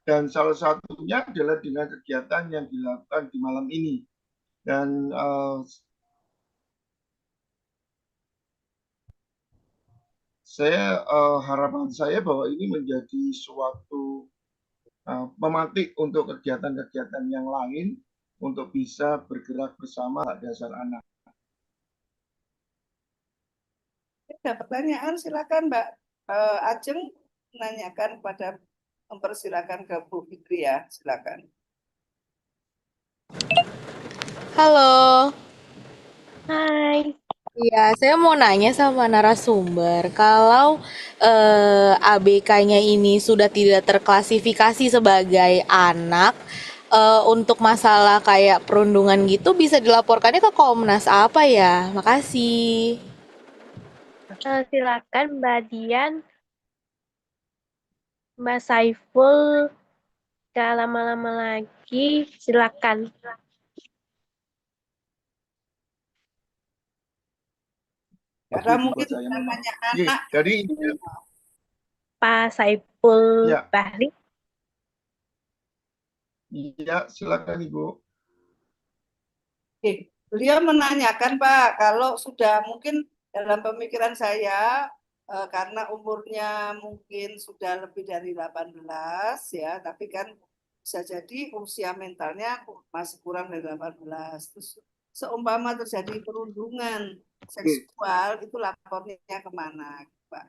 dan salah satunya adalah dengan kegiatan yang dilakukan di malam ini. Dan harapan saya bahwa ini menjadi suatu pemantik untuk kegiatan-kegiatan yang lain untuk bisa bergerak bersama hak dasar anak. Ada pertanyaan, silakan Mbak Ajeng menanyakan pada, mempersilakan ke Bu Fitri ya, silakan. Halo, Hai. iya saya mau nanya sama narasumber, kalau ABK-nya ini sudah tidak terklasifikasi sebagai anak, untuk masalah kayak perundungan gitu bisa dilaporkannya ke Komnas apa ya? Makasih. Silakan Mbak Dian, Mbak Saiful, gak lama-lama lagi, silakan. Karena Waktu itu buat mungkin saya memang. namanya Oke, anak. jadi Pak Saiful ya, Bahri. iya silakan Ibu. Beliau menanyakan Pak, kalau sudah mungkin dalam pemikiran saya karena umurnya mungkin sudah lebih dari 18 ya, tapi kan bisa jadi usia mentalnya masih kurang dari 18. Terus seumpama terjadi perundungan Oke, seksual itu lapornya kemana, Pak?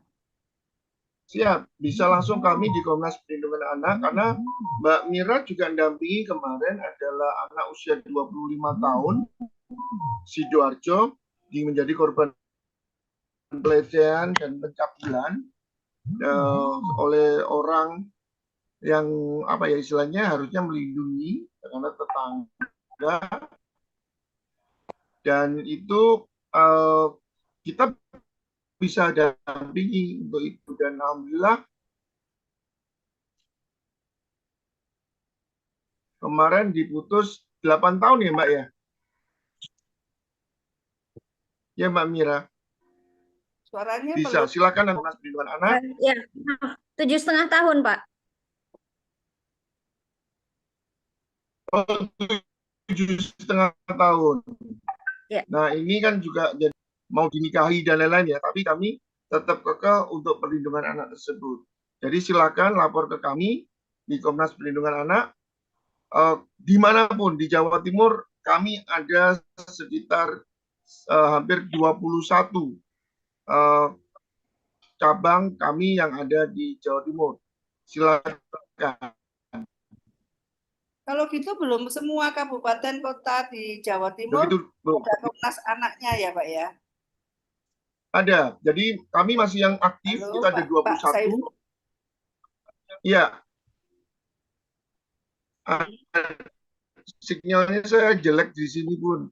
siap. Bisa langsung kami di Komnas Perlindungan Anak karena Mbak Mira juga mendampingi kemarin adalah anak usia 25 tahun Sidoarjo yang menjadi korban pelecehan dan pencabulan oleh orang yang apa ya istilahnya harusnya melindungi karena tetangga dan itu kita bisa dampingi untuk itu dan alhamdulillah kemarin diputus 8 tahun ya Mbak ya. Ya Mbak Mira. Suaranya Bisa, belum. silakan Komnas Perlindungan Anak. Ya, 7,5 tahun, Pak. Oh, 7,5 tahun. Ya. Nah ini kan juga jadi mau dinikahi dan lain-lain ya, tapi kami tetap kekeh untuk perlindungan anak tersebut. Jadi silakan lapor ke kami di Komnas Perlindungan Anak. Dimanapun di Jawa Timur kami ada sekitar hampir 21 cabang kami yang ada di Jawa Timur. Silakan. Kalau gitu belum semua kabupaten kota di Jawa Timur Begitu, Bu. ada Komnas Anaknya ya Pak ya? Ada. Jadi kami masih yang aktif, Halo kita ada Pak 21. Saiful. Iya. Sinyalnya saya jelek di sini Bun.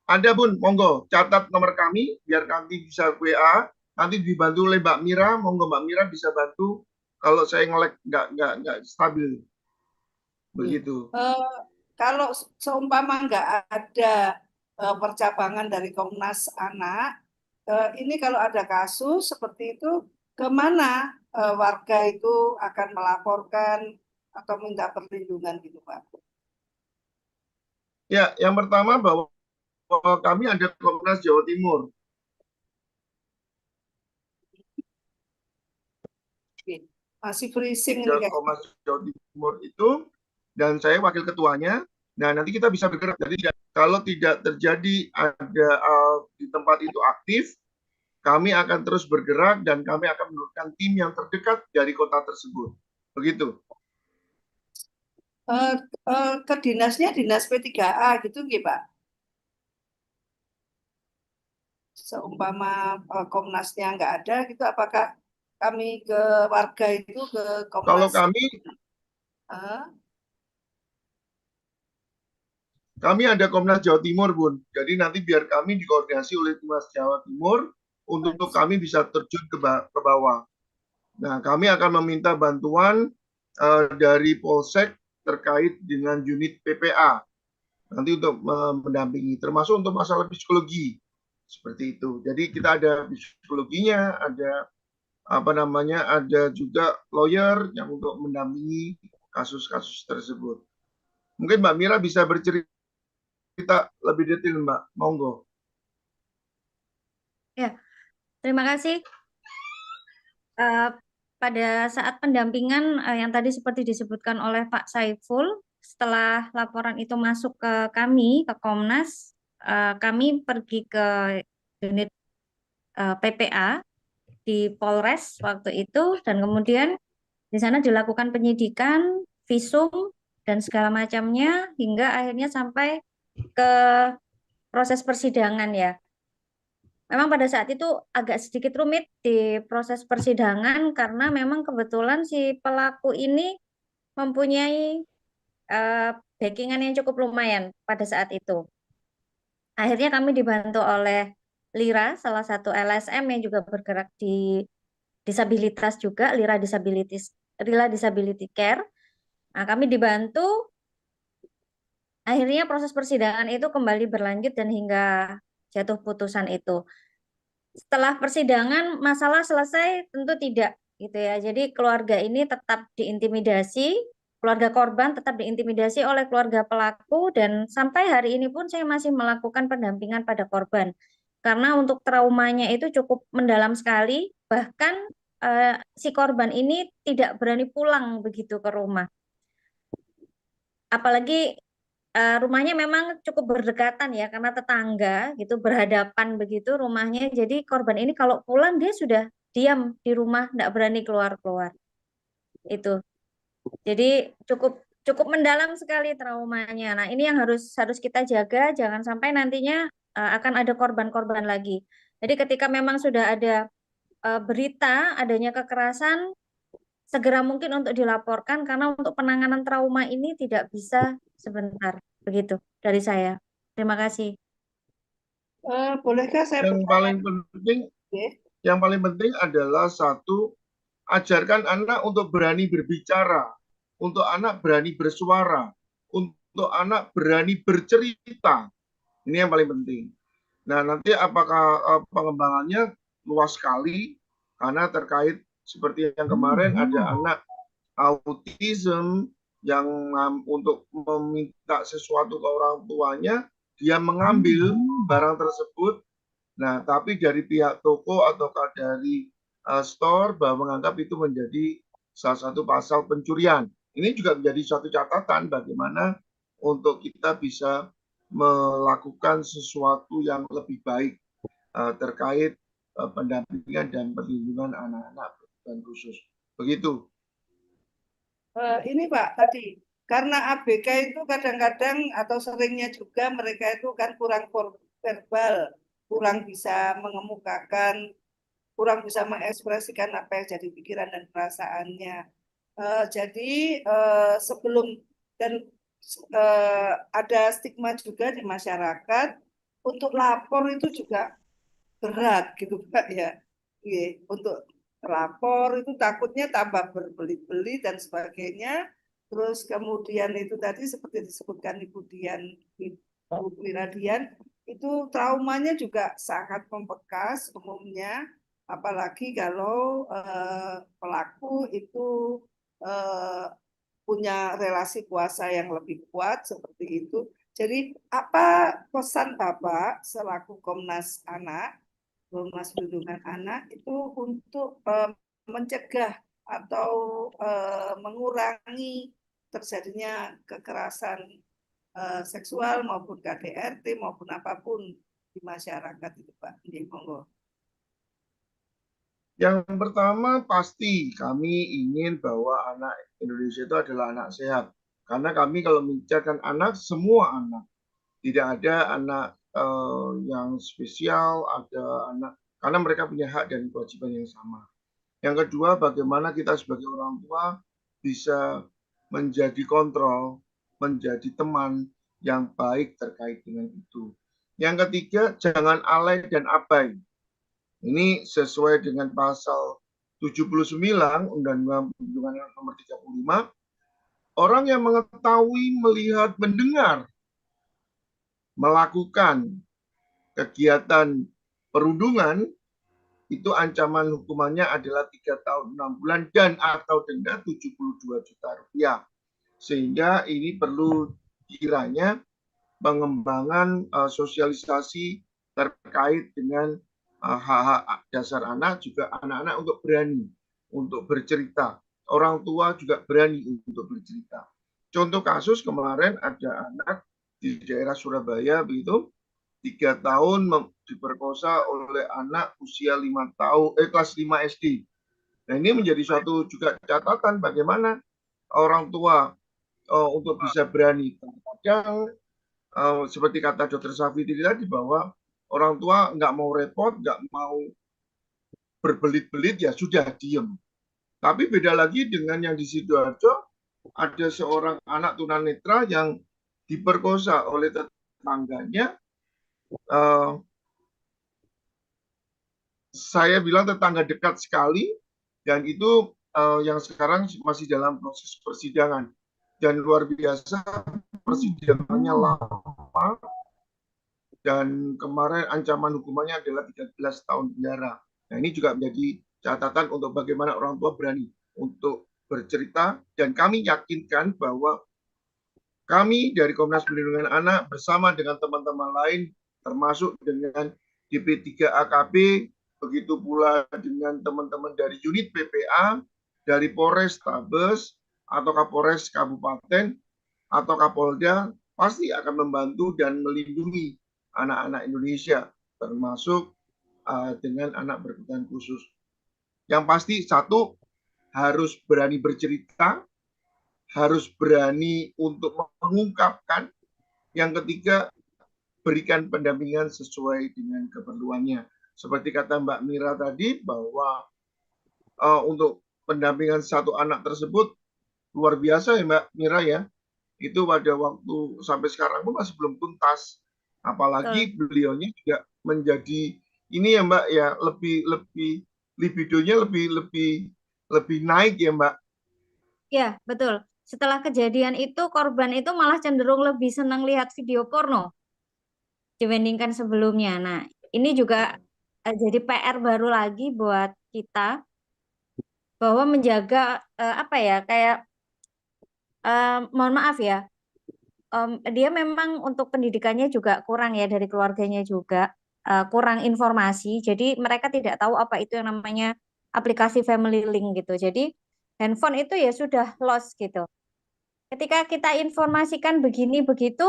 Ada Bun, monggo catat nomor kami biar nanti bisa WA, nanti dibantu oleh Mbak Mira, monggo Mbak Mira bisa bantu kalau saya ngelek nggak stabil. Begitu. Kalau seumpama nggak ada percabangan dari Komnas Anak, ini kalau ada kasus seperti itu, kemana warga itu akan melaporkan atau minta perlindungan gitu Pak? Ya, yang pertama bahwa kami ada Komnas Jawa Timur. Masih freezing ini kayak. Komnas Jawa Timur itu dan saya wakil ketuanya. Nah, nanti kita bisa bergerak. Jadi kalau tidak terjadi ada di tempat itu aktif, kami akan terus bergerak dan kami akan menurunkan tim yang terdekat dari kota tersebut. Begitu. Ke dinasnya dinas P3A gitu nggih Pak? Seumpama Komnasnya nggak ada gitu, apakah kami ke warga itu ke Kalau Komnas? kami ada Komnas Jawa Timur, Bun. Jadi nanti biar kami dikoordinasi oleh Komnas Jawa Timur untuk kami bisa terjun ke bawah. Nah, kami akan meminta bantuan dari Polsek terkait dengan unit PPA nanti untuk mendampingi, termasuk untuk masalah psikologi seperti itu. Jadi kita ada psikologinya, ada ada juga lawyer yang untuk mendampingi kasus-kasus tersebut. Mungkin Mbak Mira bisa bercerita lebih detail, Mbak. Monggo. Ya, terima kasih. Pada saat pendampingan yang tadi seperti disebutkan oleh Pak Saiful, setelah laporan itu masuk ke kami, ke Komnas, kami pergi ke unit PPA di Polres waktu itu, dan kemudian di sana dilakukan penyidikan, visum, dan segala macamnya, hingga akhirnya sampai ke proses persidangan ya. Memang pada saat itu agak sedikit rumit di proses persidangan karena memang kebetulan si pelaku ini mempunyai backingan yang cukup lumayan pada saat itu. Akhirnya kami dibantu oleh Lira, salah satu LSM yang juga bergerak di disabilitas juga, Lira Disability Care. Nah, kami dibantu, akhirnya proses persidangan itu kembali berlanjut dan hingga jatuh putusan itu. Setelah persidangan masalah selesai tentu tidak gitu ya. Jadi keluarga ini tetap diintimidasi, keluarga korban tetap diintimidasi oleh keluarga pelaku dan sampai hari ini pun saya masih melakukan pendampingan pada korban. Karena untuk traumanya itu cukup mendalam sekali, bahkan si korban ini tidak berani pulang begitu ke rumah. Apalagi rumahnya memang cukup berdekatan ya karena tetangga gitu berhadapan begitu rumahnya. Jadi korban ini kalau pulang dia sudah diam di rumah, tidak berani keluar-keluar. Itu. Jadi cukup cukup mendalam sekali traumanya. Nah, ini yang harus kita jaga jangan sampai nantinya akan ada korban-korban lagi. Jadi ketika memang sudah ada berita adanya kekerasan segera mungkin untuk dilaporkan karena untuk penanganan trauma ini tidak bisa sebentar. Begitu dari saya. Terima kasih. Bolehkah saya Yang bertanya? paling penting adalah satu, ajarkan anak untuk berani berbicara, untuk anak berani bersuara, untuk anak berani bercerita. Ini yang paling penting. Nah, nanti apakah pengembangannya luas sekali karena terkait seperti yang kemarin ada anak autism yang untuk meminta sesuatu ke orang tuanya, dia mengambil barang tersebut. Nah, tapi dari pihak toko ataukah dari store bahwa menganggap itu menjadi salah satu pasal pencurian. Ini juga menjadi suatu catatan bagaimana untuk kita bisa melakukan sesuatu yang lebih baik terkait pendampingan dan perlindungan anak-anak berkebutuhan khusus. Begitu. Ini Pak, tadi karena ABK itu kadang-kadang atau seringnya juga mereka itu kan kurang verbal, kurang bisa mengemukakan, kurang bisa mengekspresikan apa yang jadi pikiran dan perasaannya. Jadi sebelum dan ada stigma juga di masyarakat untuk lapor itu juga berat gitu Pak ya. Untuk lapor itu takutnya tambah berbeli-beli dan sebagainya. Terus kemudian itu tadi seperti disebutkan Ibu Wiradian, itu traumanya juga sangat membekas umumnya, apalagi kalau pelaku itu punya relasi kuasa yang lebih kuat seperti itu. Jadi apa pesan Bapak selaku Komnas Anak, Komnas Perlindungan Anak itu untuk mencegah atau mengurangi terjadinya kekerasan seksual maupun KDRT maupun apapun di masyarakat itu Pak? Ini monggo. Yang pertama pasti kami ingin bahwa anak Indonesia itu adalah anak sehat. Karena kami kalau membicarakan anak, semua anak. Tidak ada anak yang spesial, ada anak, karena mereka punya hak dan kewajiban yang sama. Yang kedua, bagaimana kita sebagai orang tua bisa menjadi kontrol, menjadi teman yang baik terkait dengan itu. Yang ketiga, jangan alay dan abai. Ini sesuai dengan pasal 79 Undang-Undang Perlindungan Anak nomor 35. Orang yang mengetahui, melihat, mendengar, melakukan kegiatan perundungan, itu ancaman hukumannya adalah 3 tahun 6 bulan dan atau denda 72 juta rupiah. Sehingga ini perlu kiranya pengembangan sosialisasi terkait dengan hak-hak dasar anak, juga anak-anak untuk berani untuk bercerita. Orang tua juga berani untuk bercerita. Contoh kasus kemarin ada anak di daerah Surabaya begitu, 3 tahun diperkosa oleh anak usia 5 tahun, kelas 5 SD. Nah, ini menjadi suatu juga catatan bagaimana orang tua untuk bisa berani. Kadang seperti kata Dokter Safitri tadi bahwa orang tua nggak mau repot, nggak mau berbelit-belit, ya sudah diem. Tapi beda lagi dengan yang di Sidoarjo, ada seorang anak tunanetra yang diperkosa oleh tetangganya. Saya bilang tetangga dekat sekali, dan itu yang sekarang masih dalam proses persidangan. Dan luar biasa, persidangannya lama, dan kemarin ancaman hukumannya adalah 13 tahun penjara. Nah, ini juga menjadi catatan untuk bagaimana orang tua berani untuk bercerita, dan kami yakinkan bahwa kami dari Komnas Perlindungan Anak bersama dengan teman-teman lain, termasuk dengan DP3 AKB, begitu pula dengan teman-teman dari unit PPA, dari Polres Tabes, atau Kapolres Kabupaten, atau Kapolda, pasti akan membantu dan melindungi anak-anak Indonesia, termasuk dengan anak berkebutuhan khusus. Yang pasti, satu, harus berani bercerita, harus berani untuk mengungkapkan. Yang ketiga, berikan pendampingan sesuai dengan keperluannya. Seperti kata Mbak Mira tadi, bahwa untuk pendampingan satu anak tersebut luar biasa ya Mbak Mira ya. Itu pada waktu sampai sekarang pun masih belum tuntas. Apalagi beliaunya juga menjadi ini ya Mbak ya, lebih libidonya lebih naik ya Mbak. Ya, betul. Setelah kejadian itu, korban itu malah cenderung lebih senang lihat video porno dibandingkan sebelumnya. Nah, ini juga jadi PR baru lagi buat kita bahwa menjaga apa ya, kayak mohon maaf ya, dia memang untuk pendidikannya juga kurang ya, dari keluarganya juga kurang informasi. Jadi mereka tidak tahu apa itu yang namanya aplikasi family link gitu. Jadi handphone itu ya sudah lost gitu. Ketika kita informasikan begini begitu,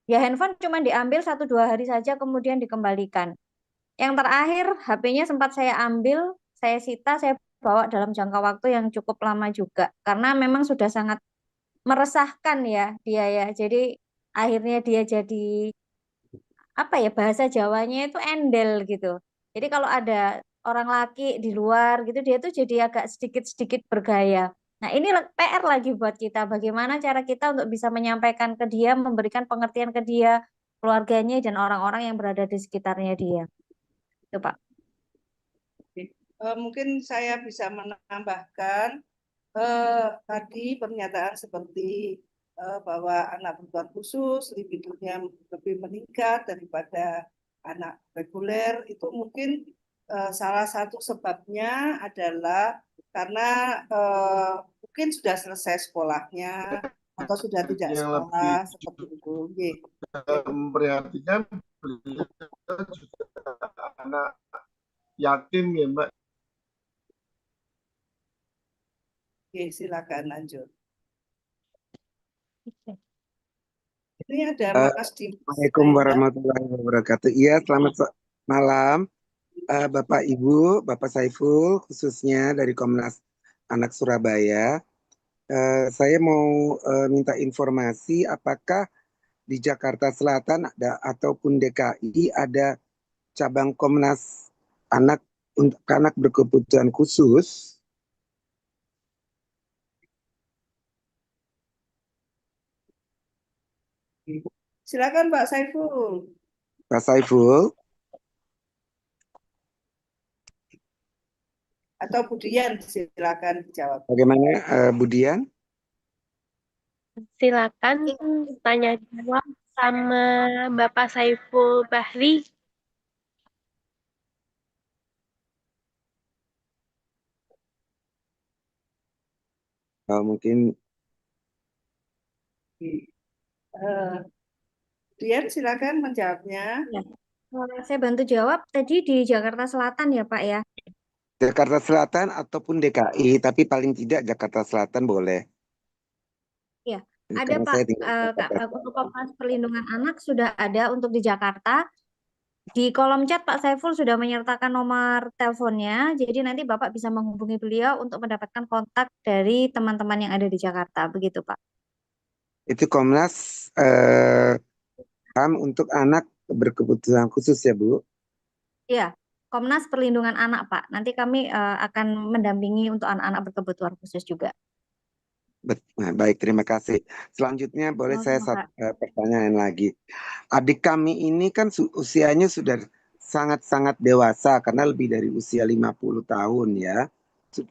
ya handphone cuma diambil 1-2 hari saja kemudian dikembalikan. Yang terakhir HP-nya sempat saya ambil, saya sita, saya bawa dalam jangka waktu yang cukup lama juga. Karena memang sudah sangat meresahkan ya dia ya. Jadi akhirnya dia jadi apa ya, bahasa Jawanya itu endel gitu. Jadi kalau ada orang laki di luar gitu, dia tuh jadi agak sedikit-sedikit bergaya. Nah, ini PR lagi buat kita. Bagaimana cara kita untuk bisa menyampaikan ke dia, memberikan pengertian ke dia, keluarganya, dan orang-orang yang berada di sekitarnya dia. Itu, Pak. Mungkin saya bisa menambahkan tadi pernyataan seperti bahwa anak berkebutuhan khusus libidonya lebih meningkat daripada anak reguler, itu mungkin salah satu sebabnya adalah karena mungkin sudah selesai sekolahnya atau sudah tidak Yang sekolah lebih seperti itu. Oke. memprihatinkan, beliau juga anak yatim ya Mbak. Oke, silakan lanjut. Ini ada Mas Dimas. Assalamualaikum warahmatullahi wabarakatuh. Iya, selamat malam Bapak Ibu, Bapak Saiful, khususnya dari Komnas Anak Surabaya. Saya mau minta informasi apakah di Jakarta Selatan ataupun DKI ada cabang Komnas Anak untuk anak berkebutuhan khusus. Silakan Pak Saiful. Pak Saiful. Atau Budian, silakan dijawab. Bagaimana Budian? Silakan tanya jawab sama Bapak Saiful Bahri. Mungkin Budian silakan menjawabnya. Ya. Saya bantu jawab. Tadi di Jakarta Selatan ya, Pak ya? Jakarta Selatan ataupun DKI, tapi paling tidak Jakarta Selatan boleh. Ya, ada Karena Pak, saya tinggal di Jakarta. untuk Komnas Perlindungan Anak sudah ada untuk di Jakarta. Di kolom chat Pak Saiful sudah menyertakan nomor teleponnya, jadi nanti Bapak bisa menghubungi beliau untuk mendapatkan kontak dari teman-teman yang ada di Jakarta, begitu Pak. Itu Komnas HAM untuk anak berkebutuhan khusus ya Bu. Iya, Komnas Perlindungan Anak, Pak. Nanti kami akan mendampingi untuk anak-anak berkebutuhan khusus juga. Nah, baik, terima kasih. Selanjutnya boleh saya Sama-sama, Pak. pertanyaan lagi. Adik kami ini kan usianya sudah sangat-sangat dewasa karena lebih dari usia 50 tahun ya.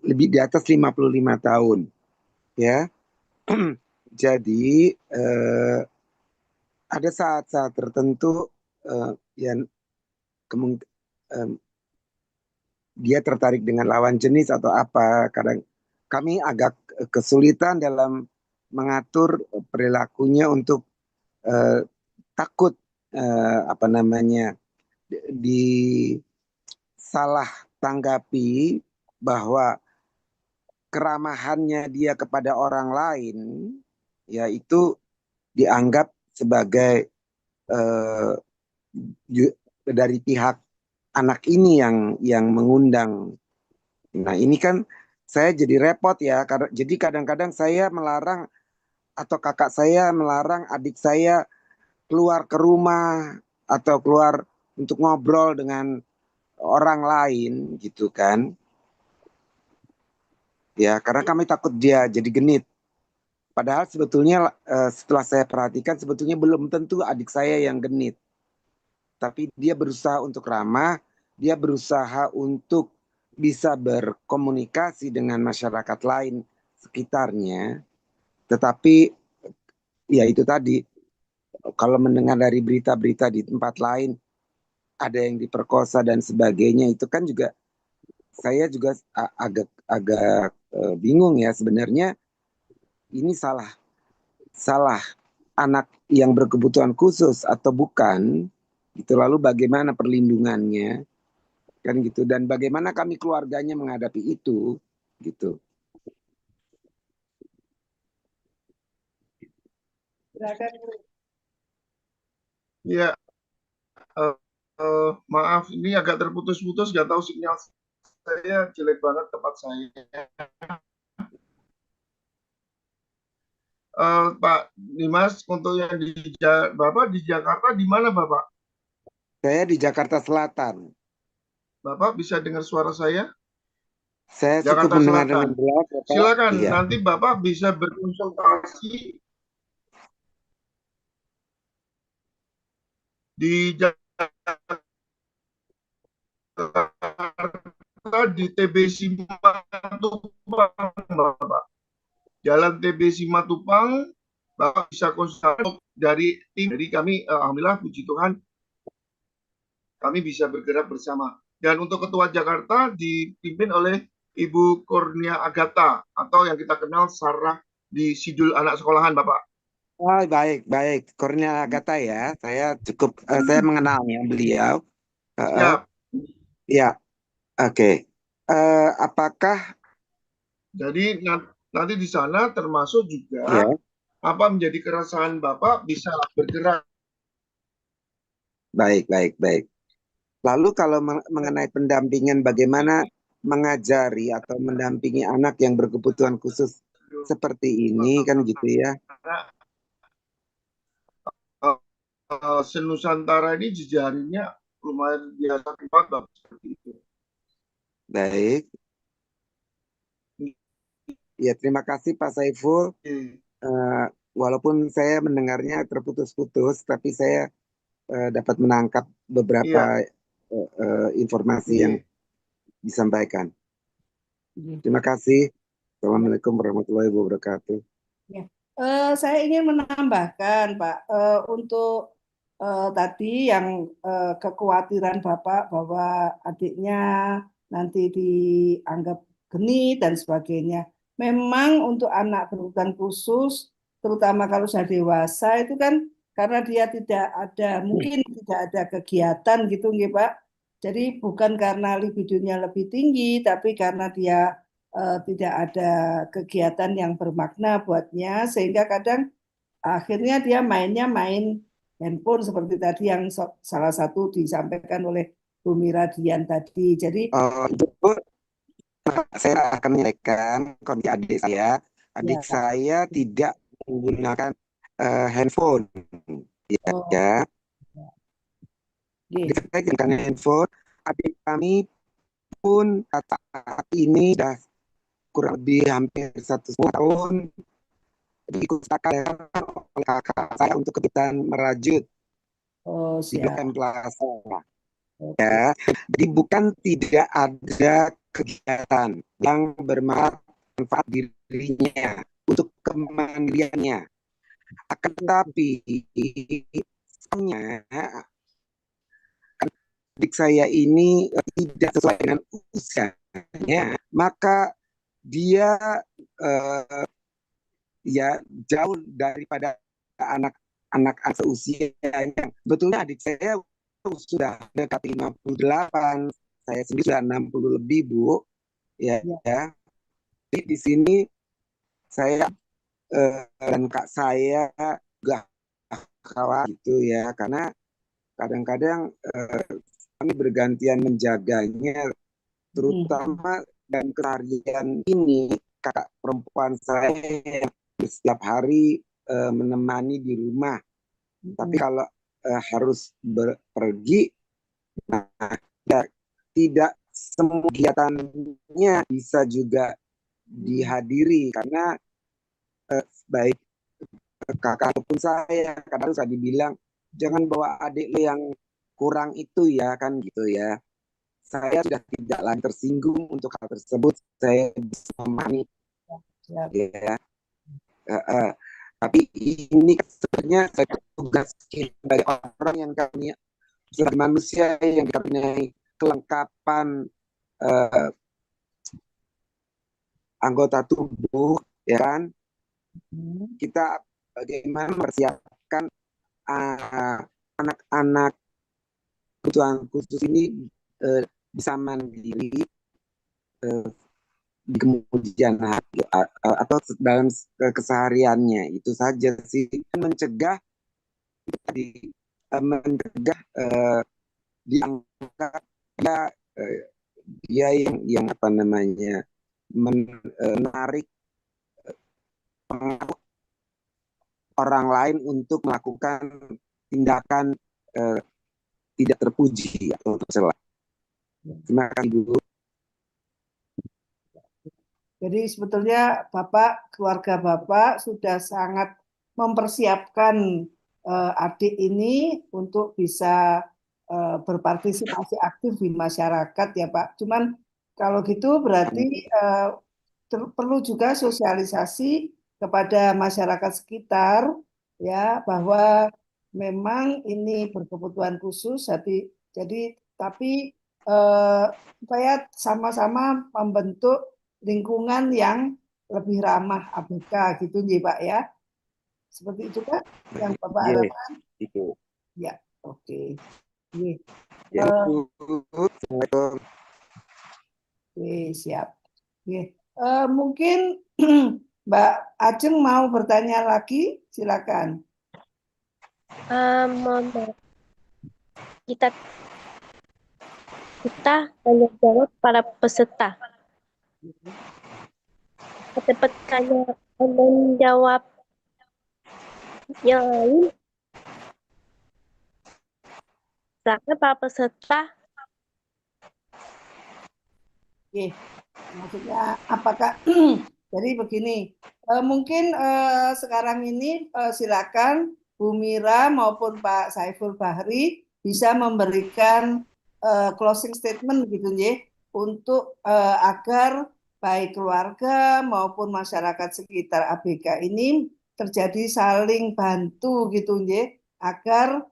Lebih di atas 55 tahun ya. Jadi ada saat-saat tertentu yang dia tertarik dengan lawan jenis atau apa. Kadang kami agak kesulitan dalam mengatur perilakunya untuk takut apa namanya disalah tanggapi bahwa keramahannya dia kepada orang lain yaitu dianggap sebagai dari pihak anak ini yang mengundang. Nah ini kan saya jadi repot ya. Jadi kadang-kadang saya melarang atau kakak saya melarang adik saya keluar ke rumah atau keluar untuk ngobrol dengan orang lain gitu kan. Ya karena kami takut dia jadi genit. Padahal sebetulnya setelah saya perhatikan sebetulnya belum tentu adik saya yang genit. Tapi dia berusaha untuk ramah, dia berusaha untuk bisa berkomunikasi dengan masyarakat lain sekitarnya. Tetapi ya itu tadi, kalau mendengar dari berita-berita di tempat lain, ada yang diperkosa dan sebagainya, itu kan juga saya juga agak bingung ya sebenarnya ini salah anak yang berkebutuhan khusus atau bukan. Itu lalu bagaimana perlindungannya kan gitu dan bagaimana kami keluarganya menghadapi itu gitu. Silakan. Ya, maaf ini agak terputus-putus, nggak tahu sinyal saya jelek banget tempat saya. Pak Dimas, untuk yang Bapak di Jakarta di mana Bapak? Saya di Jakarta Selatan. Bapak bisa dengar suara saya? Saya cukup Jakarta mendengar Selatan. dengan jelas, Bapak. Silakan Iya. nanti Bapak bisa berkonsultasi di Jakarta di TB Simatupang, Bapak. Jalan TB Simatupang, Bapak bisa konsultasi dari tim. Jadi kami, alhamdulillah puji Tuhan, kami bisa bergerak bersama. Dan untuk Ketua Jakarta dipimpin oleh Ibu Kurnia Agatha atau yang kita kenal Sarah di Sidul Anak Sekolahan, Bapak. Oh, baik. Kurnia Agatha ya. Saya cukup saya mengenalnya beliau. Siap. Ya, oke. Apakah Jadi nanti di sana termasuk juga ya, apa menjadi keresahan Bapak bisa bergerak. baik. Lalu kalau mengenai pendampingan bagaimana mengajari atau mendampingi anak yang berkebutuhan khusus seperti ini kan gitu ya. Senusantara ini jejaringnya lumayan biasa kuat, Bapak, seperti itu. Baik. Ya, terima kasih Pak Saiful. Walaupun saya mendengarnya terputus-putus, tapi saya dapat menangkap beberapa informasi yang disampaikan. Terima kasih. Assalamualaikum warahmatullahi wabarakatuh. Ya. Saya ingin menambahkan, Pak, untuk tadi yang kekhawatiran Bapak bahwa adiknya nanti dianggap genit dan sebagainya. Memang untuk anak berkebutuhan khusus, terutama kalau sudah dewasa itu kan karena dia mungkin tidak ada kegiatan gitu, nggih, Pak. Jadi bukan karena libidonya lebih tinggi, tapi karena dia tidak ada kegiatan yang bermakna buatnya, sehingga kadang akhirnya dia main handphone seperti tadi yang salah satu disampaikan oleh Bu Miradian tadi. Jadi Ibu, saya akan menyampaikan kondisi adik saya. Adik saya tidak menggunakan handphone. Oh, ya. nggih. Terkait dengan handphone, adik kami pun saat ini sudah kurang lebih hampir 1 tahun diikutsertakan oleh kakak saya untuk kegiatan merajut Oh, di Blok siap. M Plaza. Oke. Ya, jadi bukan tidak ada kegiatan yang bermanfaat dirinya untuk kemandiriannya. Akan tetapi, sayangnya adik saya ini tidak sesuai dengan usianya, maka dia eh, ya jauh daripada anak-anak seusianya. Betulnya adik saya sudah dekat 58, saya sendiri sudah 60 lebih, Bu. Ya, Ya. ya. Jadi di sini saya dan kak saya juga khawatir gitu ya, karena kadang-kadang kami bergantian menjaganya, terutama dan keseharian ini kakak perempuan saya yang setiap hari menemani di rumah. Tapi kalau harus pergi, nah, ya, tidak semua kegiatannya bisa juga dihadiri karena baik kakak ataupun saya kadang saya dibilang jangan bawa adik lo yang kurang itu ya kan gitu ya. Saya sudah tidak lagi tersinggung untuk hal tersebut. Saya bisa memahami Siap. ya. Tapi ini sebenarnya tugas kita dari orang yang kami sebagai manusia yang mempunyai kelengkapan anggota tubuh, ya kan? Kita bagaimana mempersiapkan anak-anak kebutuhan khusus ini bisa mandiri di kemudian hari atau dalam kesehariannya. Itu saja sih, mencegah dianggap dia yang apa namanya menarik orang lain untuk melakukan tindakan tidak terpuji atau tercela. Terima kasih, Bu. Jadi sebetulnya keluarga Bapak sudah sangat mempersiapkan adik ini untuk bisa berpartisipasi aktif di masyarakat ya Pak. Cuman kalau gitu berarti perlu juga sosialisasi kepada masyarakat sekitar ya bahwa memang ini berkebutuhan khusus jadi tapi supaya sama-sama membentuk lingkungan yang lebih ramah ABK gitu nih Pak ya. Seperti itu Pak yang Bapak harapkan. Itu. Ya, oke. Oke, Ya, Assalamualaikum. siap. Oke. Mungkin Mbak Ajeng mau bertanya lagi, silakan. Mohon maaf. Kita tanya jawab para peserta. Dapat tanya dan jawab yang lain. Silakan para peserta. Oke. Maksudnya apakah jadi begini, mungkin sekarang ini silakan Bu Mira maupun Pak Saiful Bahri bisa memberikan closing statement gitu ya untuk agar baik keluarga maupun masyarakat sekitar ABK ini terjadi saling bantu gitu ya agar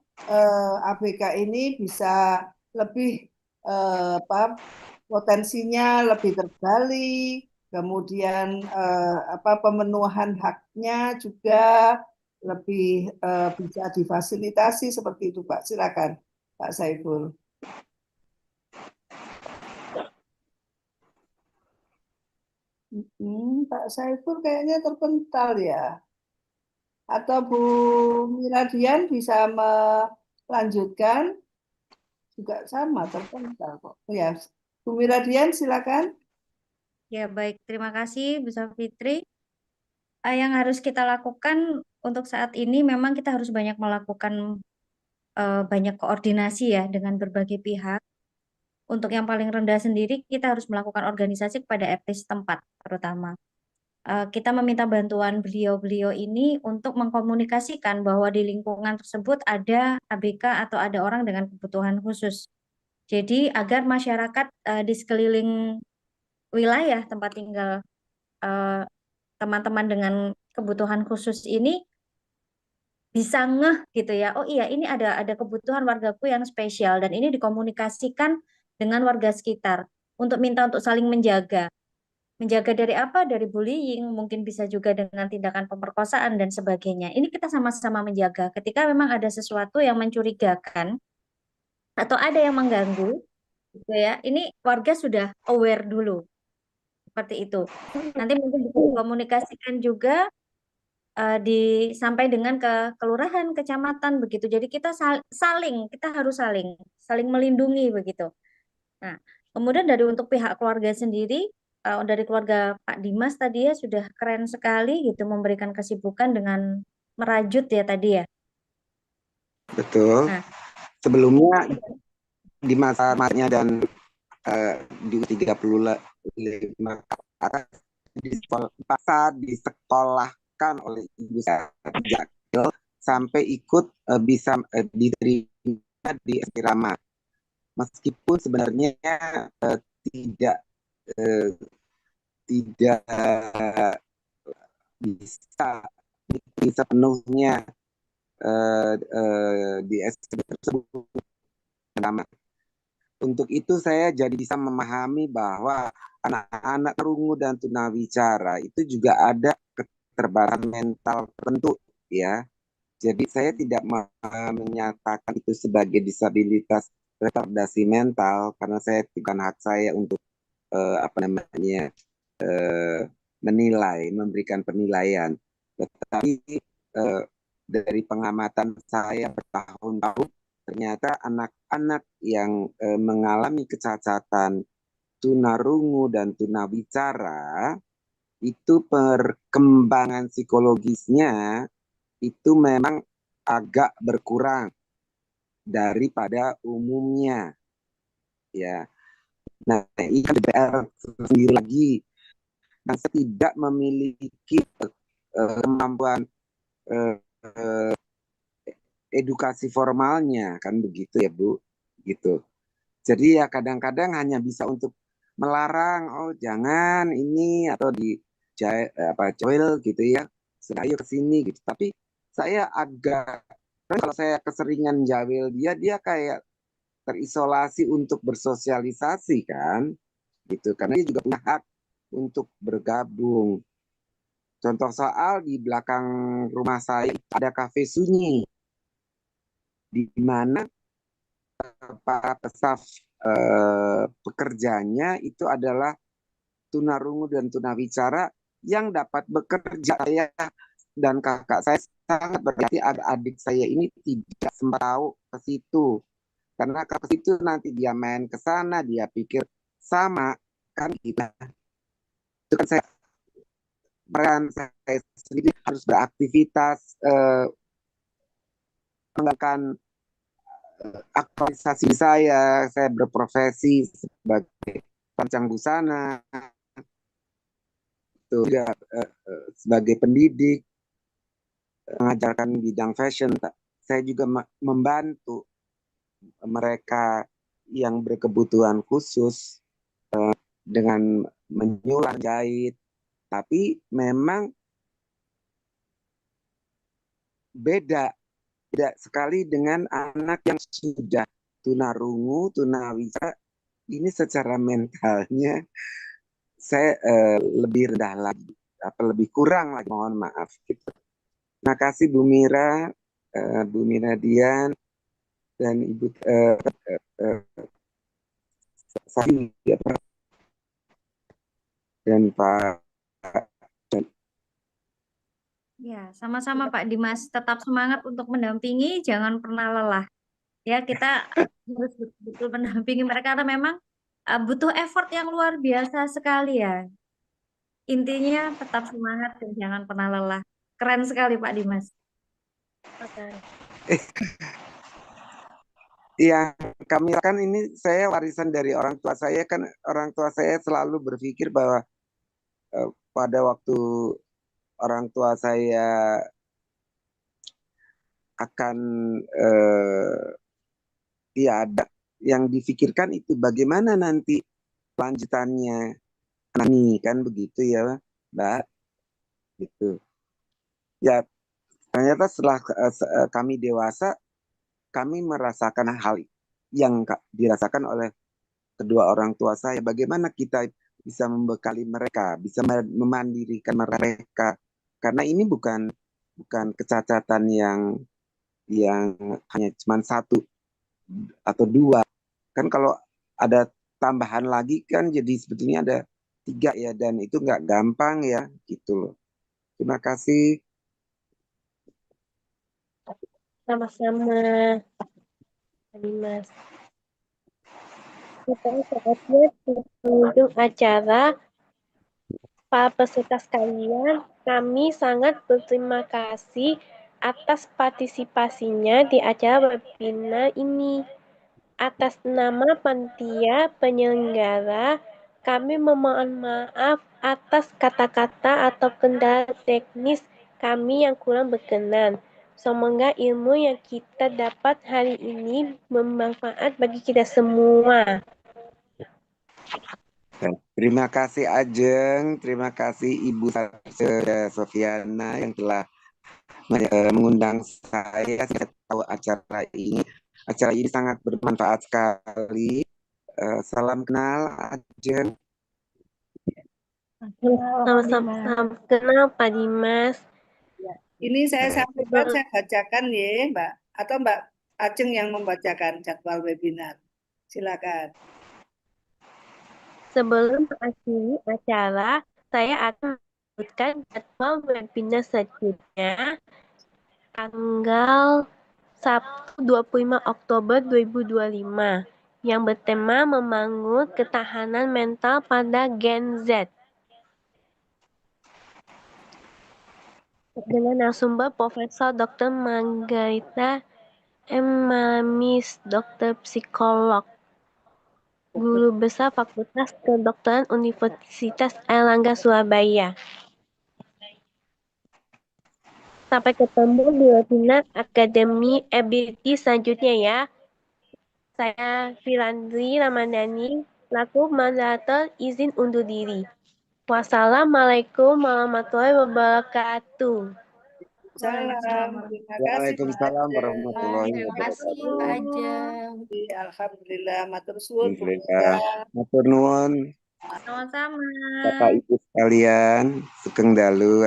ABK ini bisa lebih potensinya lebih tergali, kemudian pemenuhan haknya juga lebih bisa difasilitasi seperti itu Pak. Silakan Pak Saiful. Pak Saiful kayaknya terpental ya. Atau Bu Miradian bisa melanjutkan juga sama terpental kok. Ya, Bu Miradian silakan. Ya, baik. Terima kasih, Bu Safitri. yang harus kita lakukan untuk saat ini memang kita harus banyak melakukan banyak koordinasi ya dengan berbagai pihak. Untuk yang paling rendah sendiri kita harus melakukan organisasi kepada RT setempat terutama. Kita meminta bantuan beliau-beliau ini untuk mengkomunikasikan bahwa di lingkungan tersebut ada ABK atau ada orang dengan kebutuhan khusus. Jadi agar masyarakat di sekeliling wilayah tempat tinggal eh, teman-teman dengan kebutuhan khusus ini bisa ngeh gitu ya. Oh iya, ini ada kebutuhan wargaku yang spesial dan ini dikomunikasikan dengan warga sekitar untuk minta untuk saling menjaga. Menjaga dari apa? Dari bullying, mungkin bisa juga dengan tindakan pemerkosaan dan sebagainya. Ini kita sama-sama menjaga. Ketika memang ada sesuatu yang mencurigakan atau ada yang mengganggu, gitu ya. Ini warga sudah aware dulu seperti itu. Nanti mungkin bisa dikomunikasikan juga sampai dengan ke kelurahan, kecamatan begitu. Jadi kita kita harus saling melindungi begitu. Nah, kemudian dari untuk pihak keluarga sendiri, dari keluarga Pak Dimas tadi ya sudah keren sekali gitu memberikan kesibukan dengan merajut ya tadi ya. Betul. Nah, Sebelumnya di masa-masanya dan di 35 atas disekolahkan oleh ibu saya sejak kecil sampai ikut bisa diterima di asrama. Meskipun sebenarnya tidak eh, tidak bisa penuhnya di SD tersebut. Untuk itu saya jadi bisa memahami bahwa anak-anak rungu dan tunawicara itu juga ada keterbatasan mental tertentu ya. Jadi saya tidak menyatakan itu sebagai disabilitas retardasi mental karena saya bukan hak saya untuk apa namanya menilai, memberikan penilaian. Tetapi dari pengamatan saya bertahun-tahun, ternyata anak-anak yang mengalami kecacatan tunarungu dan tunawicara itu perkembangan psikologisnya itu memang agak berkurang daripada umumnya ya. Nah, ini kan DPR sendiri lagi dan tidak memiliki kemampuan edukasi formalnya kan begitu ya Bu gitu. Jadi ya kadang-kadang hanya bisa untuk melarang, oh jangan ini atau di joil gitu ya, ayo ke sini gitu. Tapi saya agak kalau saya keseringan jawil dia kayak terisolasi untuk bersosialisasi kan, gitu. Karena dia juga punya hak untuk bergabung. Contoh soal di belakang rumah saya ada kafe sunyi, di mana para staf pekerjanya itu adalah tunarungu dan tunawicara yang dapat bekerja. Saya dan kakak saya sangat berarti adik saya ini tidak sempat tahu ke situ karena ke situ nanti dia main ke sana dia pikir sama kan kita itu kan saya peran saya sendiri harus beraktivitas menggunakan aktualisasi saya berprofesi sebagai perancang busana itu juga sebagai pendidik mengajarkan bidang fashion. Saya juga membantu mereka yang berkebutuhan khusus dengan menyulam jahit. Tapi memang beda sekali dengan anak yang sudah tunarungu, tunawicara. Ini secara mentalnya saya lebih rendah lagi, lebih kurang lagi, mohon maaf. Gitu. Terima kasih Bu Mira, Bu Mira Dian, dan Ibu Sari, dan Pak. ya, sama-sama Pak Dimas. Tetap semangat untuk mendampingi, jangan pernah lelah. Ya, kita harus betul-betul mendampingi mereka karena memang butuh effort yang luar biasa sekali ya. Intinya tetap semangat dan jangan pernah lelah. Keren sekali Pak Dimas. Yang kami kan ini saya warisan dari orang tua saya, kan orang tua saya selalu berpikir bahwa pada waktu orang tua saya akan ya ada yang difikirkan itu bagaimana nanti lanjutannya nih, kan begitu ya Mbak, gitu ya. Ternyata setelah kami dewasa, kami merasakan hal yang dirasakan oleh kedua orang tua saya. Bagaimana kita bisa membekali mereka, bisa memandirikan mereka, karena ini bukan kecacatan yang hanya cuma satu atau dua. Kan kalau ada tambahan lagi kan jadi sebetulnya ada 3 ya, dan itu nggak gampang ya, gitu loh. Terima kasih. Sama-sama, Pak Dimas. Kita saatnya di penghujung acara. Para peserta sekalian, kami sangat berterima kasih atas partisipasinya di acara webinar ini. Atas nama panitia penyelenggara, kami memohon maaf atas kata-kata atau kendala teknis kami yang kurang berkenan. Semoga ilmu yang kita dapat hari ini bermanfaat bagi kita semua. Terima kasih Ajeng, terima kasih Ibu Sofiana yang telah mengundang saya tahu acara ini. Acara ini sangat bermanfaat sekali. Salam kenal Ajeng. Sama-sama kenal Pak Dimas. Ini saya sampaikan, saya bacakan ya Mbak, atau Mbak Ajeng yang membacakan jadwal webinar. Silakan. Sebelum mengakhiri acara, saya akan menyebutkan jadwal webinar selanjutnya tanggal Sabtu 25 Oktober 2025 yang bertema membangun ketahanan mental pada Gen Z. Dengan narasumber Profesor Dr. Margarita M. Malamis, Dokter Psikolog, Guru Besar Fakultas Kedokteran Universitas Airlangga Surabaya. Sampai ketemu di webinar Akademi Ability selanjutnya ya. Saya Filandri Ramadhani, selaku moderator, izin undur diri. Wassalamualaikum warahmatullahi wabarakatuh. Salam. Terima kasih Pak Waalaikumsalam Ajeng. warahmatullahi Terima kasih wabarakatuh. Pak Ajeng. Alhamdulillah, matur suwun Bu Alhamdulillah. Mega. Matur nuwun Sama-sama. Bapak Ibu sekalian, sugeng dalu.